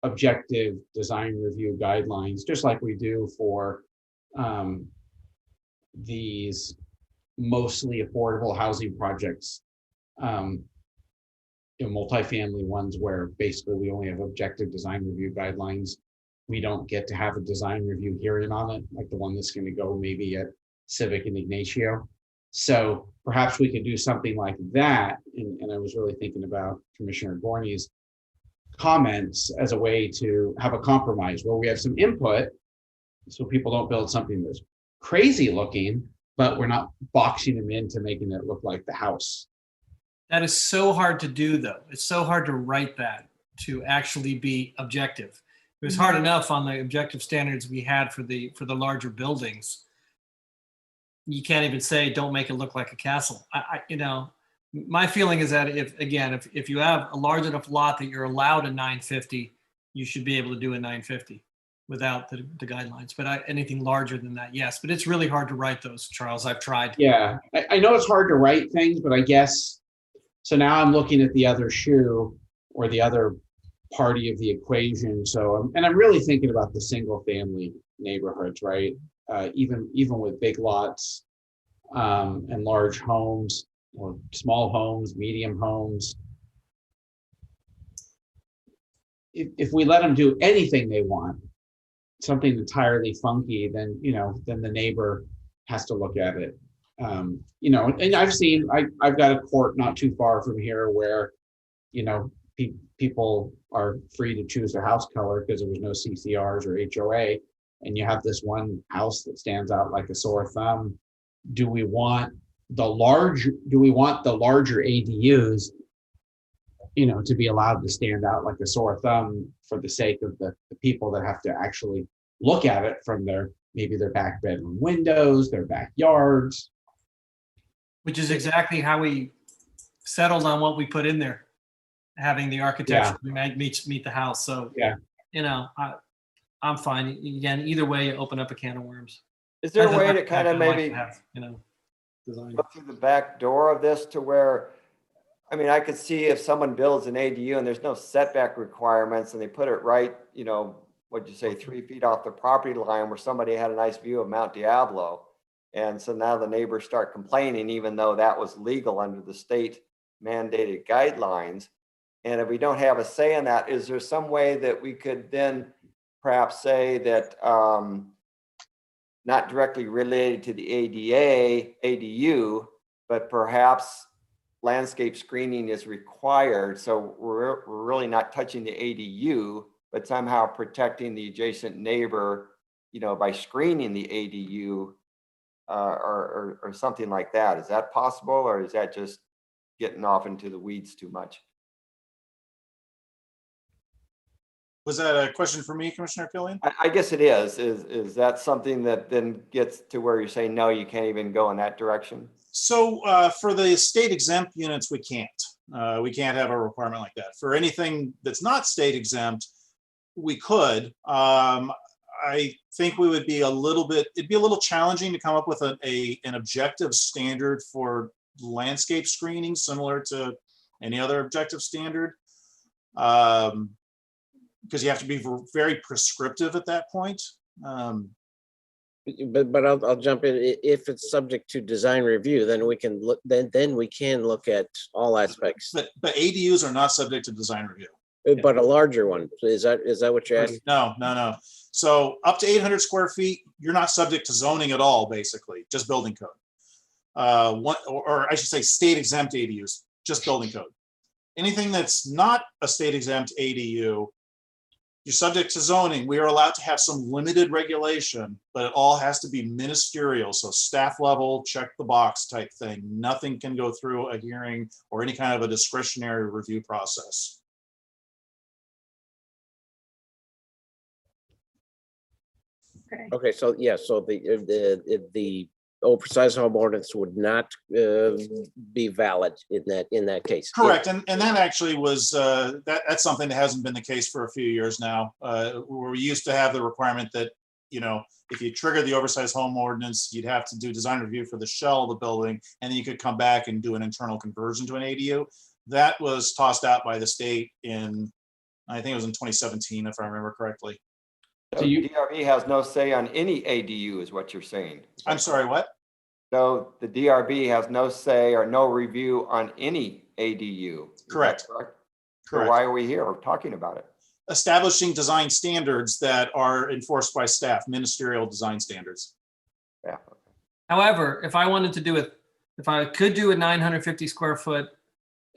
objective design review guidelines, just like we do for these mostly affordable housing projects, multifamily ones where basically we only have objective design review guidelines. We don't get to have a design review hearing on it, like the one that's going to go maybe at Civic and Ignacio. So perhaps we could do something like that. And I was really thinking about Commissioner Gorney's comments as a way to have a compromise where we have some input so people don't build something that's crazy looking, but we're not boxing them into making it look like the house. That is so hard to do, though. It's so hard to write that to actually be objective. It was hard enough on the objective standards we had for the larger buildings. You can't even say, don't make it look like a castle. My feeling is that if you have a large enough lot that you're allowed a 950, you should be able to do a 950 without the guidelines. But anything larger than that, yes. But it's really hard to write those, Charles. I've tried. Yeah, I know it's hard to write things, but I guess, so now I'm looking at the other shoe or the other party of the equation. So, and I'm really thinking about the single family neighborhoods, right? Even with big lots and large homes or small homes, medium homes. If we let them do anything they want, something entirely funky, then the neighbor has to look at it. And I've got a court not too far from here where, people are free to choose their house color because there was no CCRs or HOA, and you have this one house that stands out like a sore thumb. Do we want the larger ADUs, to be allowed to stand out like a sore thumb for the sake of the people that have to actually look at it from maybe their back bedroom windows, their backyards? Which is exactly how we settled on what we put in there, having the architecture meet the house. So, I'm fine. Again, either way, you open up a can of worms. Is there a way to kind of maybe design. look through the back door of this to where, I could see if someone builds an ADU and there's no setback requirements and they put it right, what'd you say, 3 feet off the property line where somebody had a nice view of Mount Diablo. And so now the neighbors start complaining, even though that was legal under the state mandated guidelines. And if we don't have a say in that, is there some way that we could then perhaps say that not directly related to the ADU, but perhaps landscape screening is required, so we're really not touching the ADU, but somehow protecting the adjacent neighbor, by screening the ADU or something like that. Is that possible, or is that just getting off into the weeds too much? Was that a question for me, Commissioner Killian? I guess it is. Is that something that then gets to where you say, no, you can't even go in that direction? So for the state exempt units, we can't. We can't have a requirement like that. For anything that's not state exempt, we could. I think we would be it'd be a little challenging to come up with an objective standard for landscape screening similar to any other objective standard. Because you have to be very prescriptive at that point. But I'll jump in. If it's subject to design review, then we can look. Then we can look at all aspects. But ADUs are not subject to design review. But a larger one, is that what you're asking? No. So up to 800 square feet, you're not subject to zoning at all, basically, just building code. Or I should say state exempt ADUs, just building code. Anything that's not a state exempt ADU, you're subject to zoning. We are allowed to have some limited regulation, but it all has to be ministerial. So staff level, check the box type thing. Nothing can go through a hearing or any kind of a discretionary review process. Okay, so the oversized home ordinance would not be valid in that case. Correct, and that actually was that's something that hasn't been the case for a few years now. Where we used to have the requirement that if you trigger the oversized home ordinance, you'd have to do design review for the shell of the building, and then you could come back and do an internal conversion to an ADU. That was tossed out by the state I think it was in 2017, if I remember correctly. So DRB has no say on any ADU, is what you're saying. I'm sorry, what? So the DRB has no say or no review on any ADU. Correct. Correct. Correct. So why are we here talking about it? Establishing design standards that are enforced by staff, ministerial design standards. Yeah. However, if I wanted to do it, if I could do a 950 square foot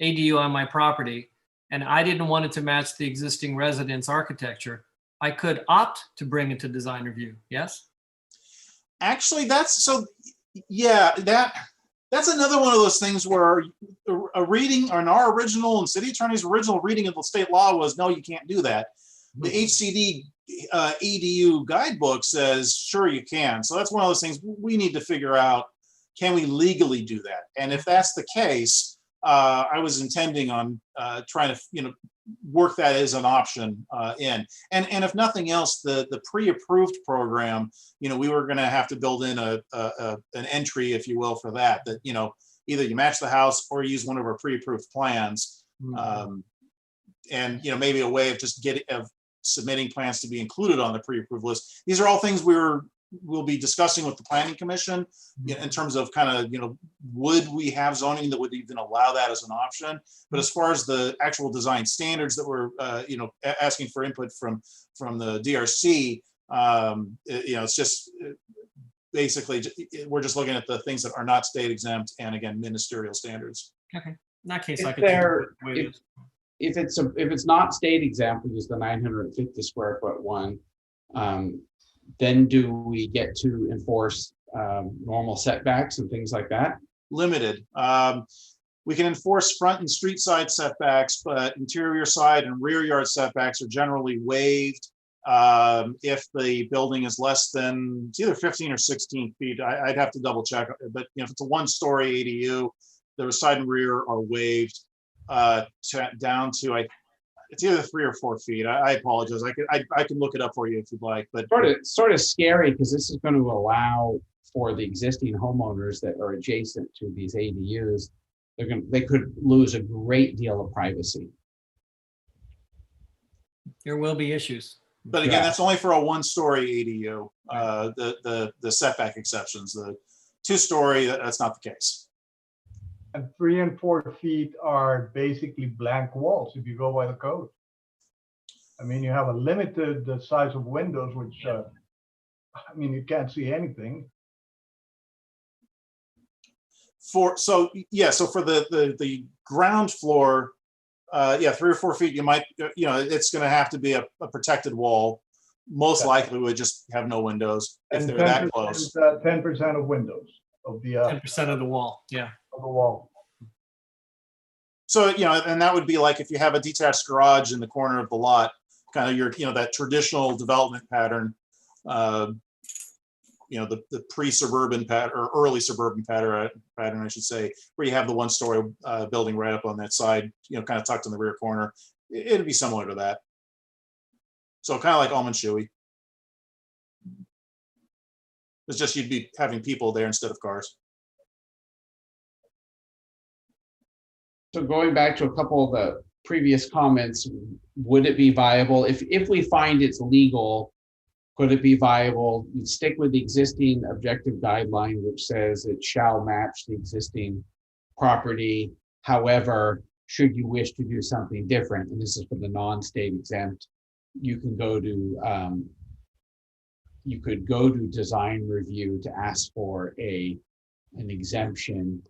ADU on my property, and I didn't want it to match the existing residence architecture, I could opt to bring it to design review. Yes. Actually, that's another one of those things where a reading on our original and city attorney's original reading of the state law was, no, you can't do that. The HCD ADU guidebook says, sure, you can. So that's one of those things we need to figure out. Can we legally do that? And if that's the case, I was intending on trying to, work that as an option in. And if nothing else, the pre-approved program, we were going to have to build in an entry, if you will, for that either you match the house or use one of our pre-approved plans. And maybe a way of just submitting plans to be included on the pre-approved list. These are all things we'll be discussing with the Planning Commission in terms of would we have zoning that would even allow that as an option? But as far as the actual design standards that we're asking for input from the DRC, it's just basically we're just looking at the things that are not state exempt and again ministerial standards. Okay. In that case, I could. if it's not state exempt, we use the 950 square foot one. Then do we get to enforce normal setbacks and things like that? Limited. We can enforce front and street side setbacks, but interior side and rear yard setbacks are generally waived if the building is less than, it's either 15 or 16 feet. I'd have to double check, but if it's a 1-story ADU, the side and rear are waived down to, it's either 3 or 4 feet. I apologize. I can look it up for you if you'd like, but Sort of scary, because this is going to allow for the existing homeowners that are adjacent to these ADUs, they could lose a great deal of privacy. There will be issues. But again, Yeah. that's only for a 1-story ADU. The setback exceptions, the 2-story, that's not the case. And 3 and 4 feet are basically blank walls if you go by the code. I mean, you have a limited size of windows, which, I mean, you can't see anything. So for the ground floor, 3 or 4 feet, you might, it's going to have to be a protected wall. Most likely would just have no windows if And they're that close. 10% of windows of the 10% of the wall. Yeah. of the wall. So, and that would be like if you have a detached garage in the corner of the lot, kind of your, that traditional development pattern, the pre-suburban pattern or early suburban pattern, I should say, where you have the 1-story building right up on that side, kind of tucked in the rear corner. It'd be similar to that. So kind of like almond chewy. It's just you'd be having people there instead of cars. So going back to a couple of the previous comments, would it be viable if we find it's legal? Could it be viable? You stick with the existing objective guideline, which says it shall match the existing property. However, should you wish to do something different, and this is for the non-state exempt, you can go to design review to ask for an exemption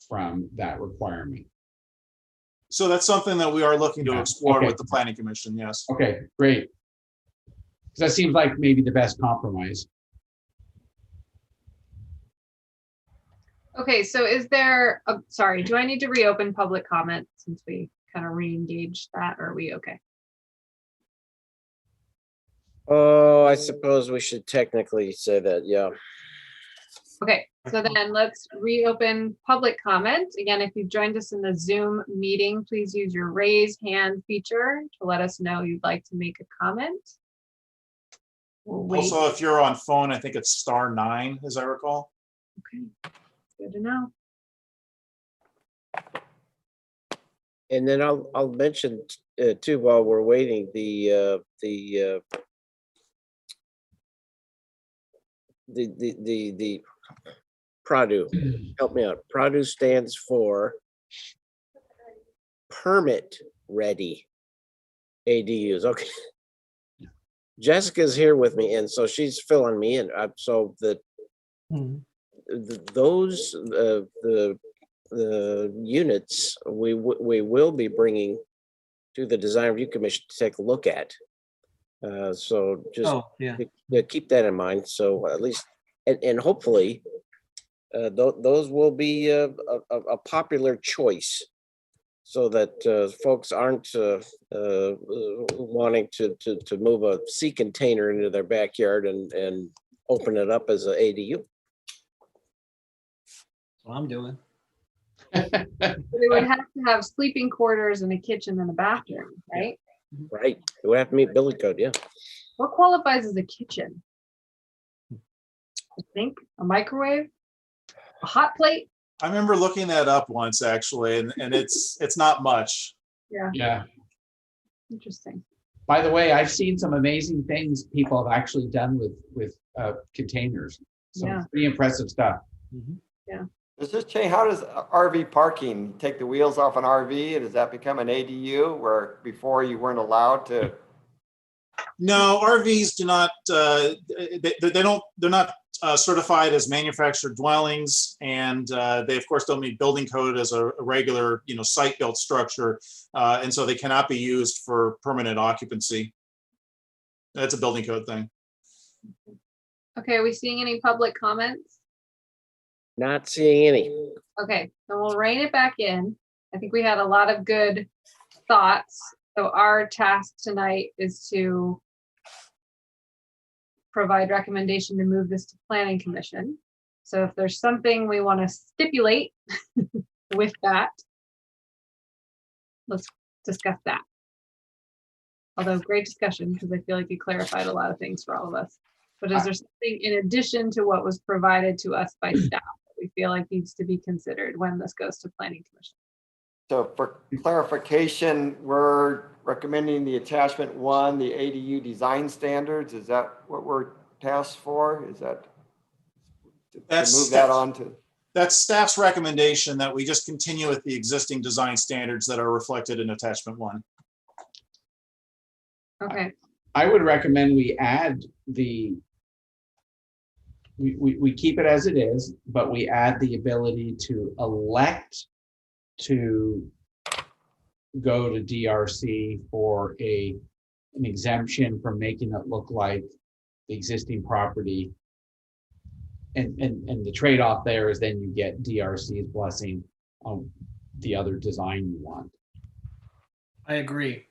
from that requirement. So that's something that we are looking to explore Okay. with the Planning Commission, yes. Okay, great. Because that seems like maybe the best compromise. Okay, so is there, sorry, do I need to reopen public comment since we kind of re-engaged that, or are we okay? Oh, I suppose we should technically say that, yeah. Okay, so then let's reopen public comment. Again, if you've joined us in the Zoom meeting, please use your raise hand feature to let us know you'd like to make a comment. We'll wait. Also, if you're on phone, I think it's *9, as I recall. Okay, good to know. And then I'll mention too, while we're waiting, the PRADU. Help me out. PRADU stands for permit ready ADUs. Okay. Jessica's here with me, and so she's filling me in. So those the units we will be bringing to the Design Review Commission to take a look at. So just keep that in mind. So at least, and hopefully, those will be a popular choice, so that folks aren't wanting to move a sea container into their backyard and open it up as an ADU. That's what I'm doing. They would have to have sleeping quarters and a kitchen and a bathroom, right? Right. It would have to meet building code, yeah. What qualifies as a kitchen? I think a microwave, a hot plate. I remember looking that up once, actually, and it's not much. Yeah. Yeah. Interesting. By the way, I've seen some amazing things people have actually done with containers. Some pretty impressive stuff. Yeah. Does this change? How does RV parking take the wheels off an RV? Does that become an ADU where before you weren't allowed to? No, RVs do not. They're not certified as manufactured dwellings, and they of course don't meet building code as a regular, site-built structure, and so they cannot be used for permanent occupancy. That's a building code thing. Okay, are we seeing any public comments? Not seeing any. Okay, so we'll rein it back in. I think we had a lot of good thoughts. So our task tonight is to provide recommendation to move this to Planning Commission. So if there's something we want to stipulate with that, let's discuss that. Although great discussion, because I feel like you clarified a lot of things for all of us. But is there something in addition to what was provided to us by staff that we feel like needs to be considered when this goes to Planning Commission? So for clarification, we're recommending the attachment 1, the ADU design standards. Is that what we're tasked for? Is that to move that on to? That's staff's recommendation that we just continue with the existing design standards that are reflected in attachment 1. Okay, I would recommend we add we keep it as it is, but we add the ability to elect to go to DRC for an exemption from making it look like the existing property. And the trade-off there is then you get DRC's blessing on the other design you want. I agree.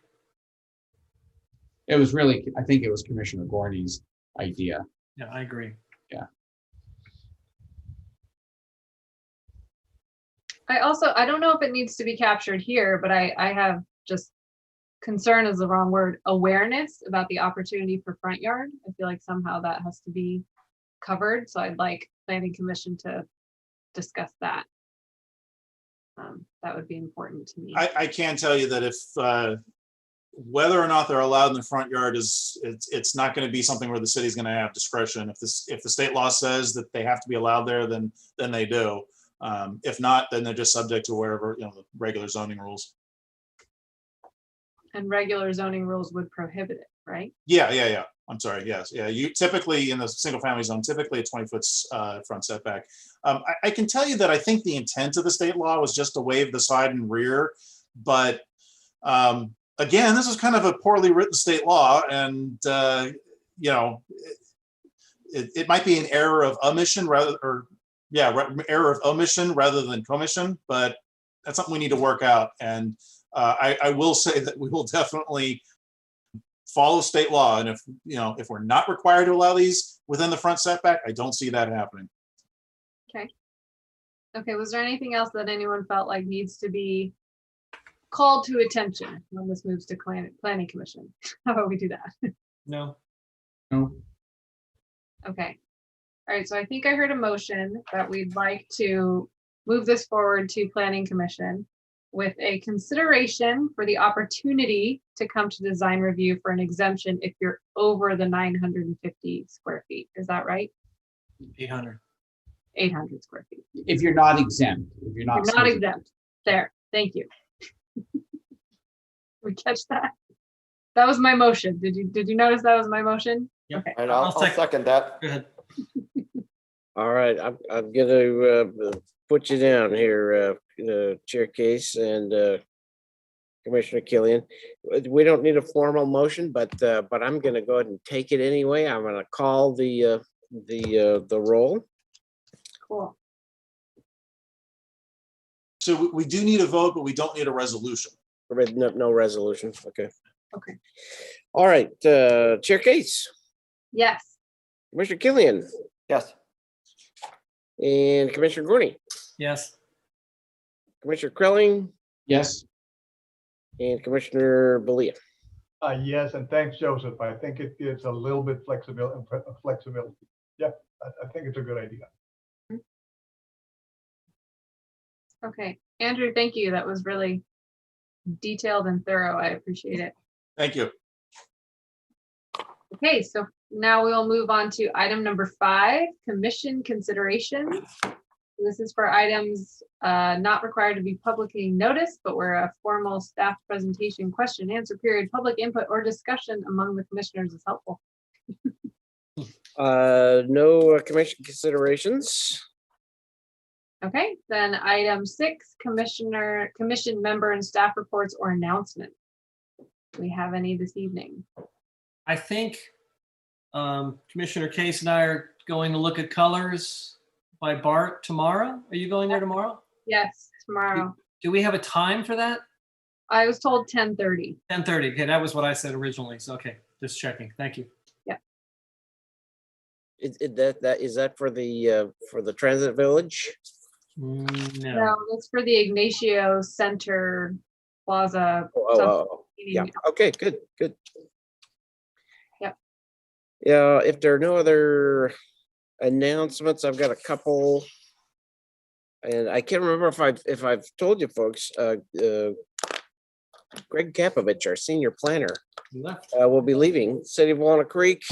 It was really, I think it was Commissioner Gorney's idea. Yeah, I agree. Yeah. I don't know if it needs to be captured here, but I have just concern is the wrong word, awareness about the opportunity for front yard. I feel like somehow that has to be covered. So I'd like Planning Commission to discuss that. That would be important to me. I can tell you that if whether or not they're allowed in the front yard it's not going to be something where the city's going to have discretion. If the state law says that they have to be allowed there, then they do. If not, then they're just subject to wherever, the regular zoning rules. And regular zoning rules would prohibit it, right? Yeah. I'm sorry. Yes. Yeah. You typically in the single family zone, typically a 20-foot front setback. I can tell you that I think the intent of the state law was just to waive the side and rear, but again, this is kind of a poorly written state law, and it might be an error of omission error of omission rather than commission, but that's something we need to work out. And I will say that we will definitely follow state law. And if we're not required to allow these within the front setback, I don't see that happening. Okay. Was there anything else that anyone felt like needs to be called to attention when this moves to Planning Commission? How about we do that? No. Okay. All right. So I think I heard a motion that we'd like to move this forward to Planning Commission with a consideration for the opportunity to come to design review for an exemption if you're over the 950 square feet. Is that right? 800. 800 square feet. If you're not exempt, You're not exempt. There. Thank you. We catch that? That was my motion. Did you notice that was my motion? Yep. Okay. And I'll second that. Go ahead. All right, I'm gonna put you down here, Chair Case and Commissioner Killian. We don't need a formal motion, but I'm gonna go ahead and take it anyway. I'm gonna call the roll. Cool. So we do need a vote, but we don't need a resolution. No resolution. Okay. Okay. All right, Chair Case, Yes. Commissioner Killian, Yes. and Commissioner Gorney, Yes. Commissioner Krelling, yes. and Commissioner Belia. Yes, and thanks, Joseph. I think it gives a little bit flexibility. Yeah, I think it's a good idea. Okay. Andrew, thank you. That was really detailed and thorough. I appreciate it. Thank you. Okay, so now we will move on to item number 5, commission consideration. This is for items not required to be publicly noticed, but where a formal staff presentation, question, answer period, public input, or discussion among the commissioners is helpful. No commission considerations. Okay, then item 6, commission member and staff reports or announcements. Do we have any this evening? I think Commissioner Case and I are going to look at Colors by Bart tomorrow. Are you going there tomorrow? Yes, tomorrow. Do we have a time for that? I was told 10:30. 10:30. Okay, that was what I said originally. So, okay, just checking. Thank you. Is that for the Transit Village? No. No, that's for the Ignacio Center Plaza. Yeah. Okay, good. Yep. Yeah, if there are no other announcements, I've got a couple. And I can't remember if I've told you folks, Greg Kapovich, our senior planner, You left. will be leaving City of Walnut Creek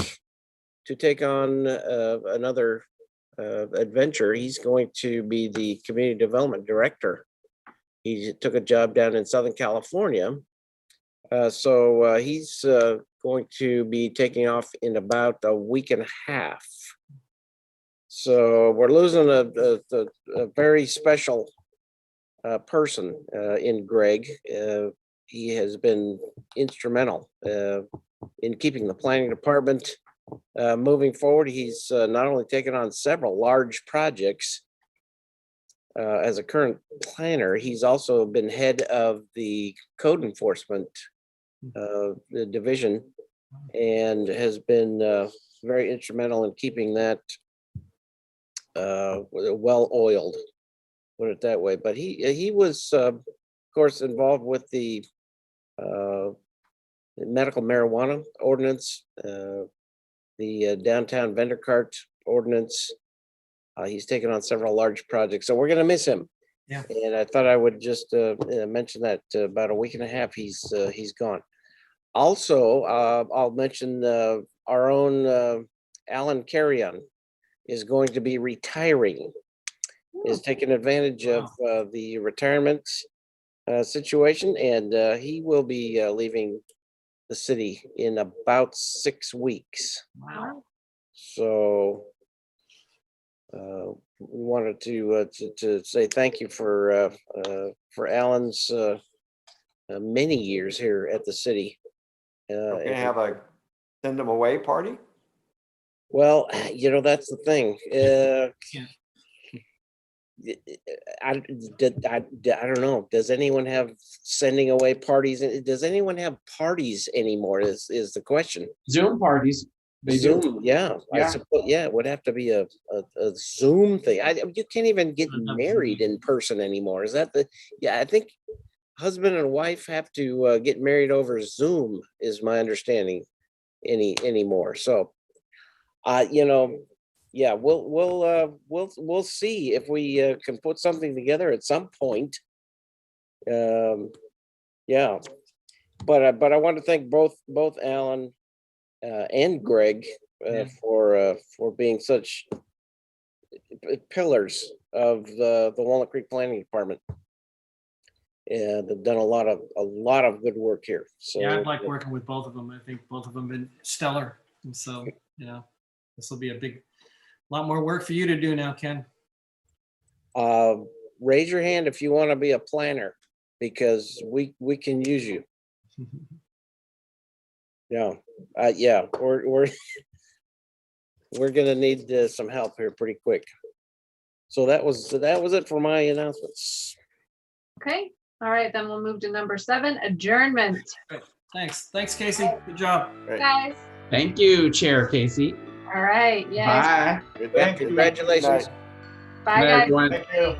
to take on another adventure. He's going to be the community development director. He took a job down in Southern California. So he's going to be taking off in about a week and a half. So we're losing a very special person in Greg. He has been instrumental in keeping the planning department moving forward. He's not only taken on several large projects as a current planner, he's also been head of the code enforcement the division and has been very instrumental in keeping that well-oiled, put it that way. But he was, of course, involved with the medical marijuana ordinance, the downtown vendor cart ordinance. He's taken on several large projects, so we're going to miss him. Yeah. And I thought I would just mention that about a week and a half he's gone. Also, I'll mention our own Alan Carrion is going to be retiring. Is taking advantage of the retirement situation, and he will be leaving the city in about 6 weeks. Wow. So we wanted to say thank you for Alan's many years here at the city. We're gonna have a send them away party? Well, that's the thing. I don't know. Does anyone have sending away parties? Does anyone have parties anymore? Is the question. Zoom parties. They Zoom, do. yeah. I Yeah. suppose, yeah, it would have to be a Zoom thing. You can't even get married in person anymore. Is that I think husband and wife have to get married over Zoom, is my understanding anymore. So, yeah, we'll see if we can put something together at some point. Yeah, but I want to thank both Alan and Greg for being such pillars of the Walnut Creek Planning Department. And they've done a lot of good work here. So Yeah, I'd like working with both of them. I think both of them have been stellar. And so, this will be a lot more work for you to do now, Ken. raise your hand if you want to be a planner, because we can use you. Yeah, we're gonna need some help here pretty quick. So that was it for my announcements. Okay, all right, then we'll move to number 7, adjournment. Great. Thanks, Casey. Good job. Guys, Thank you, Chair Casey. all right, yes. Bye. Thank you. Congratulations. Bye, Bye, guys. everyone. Thank you.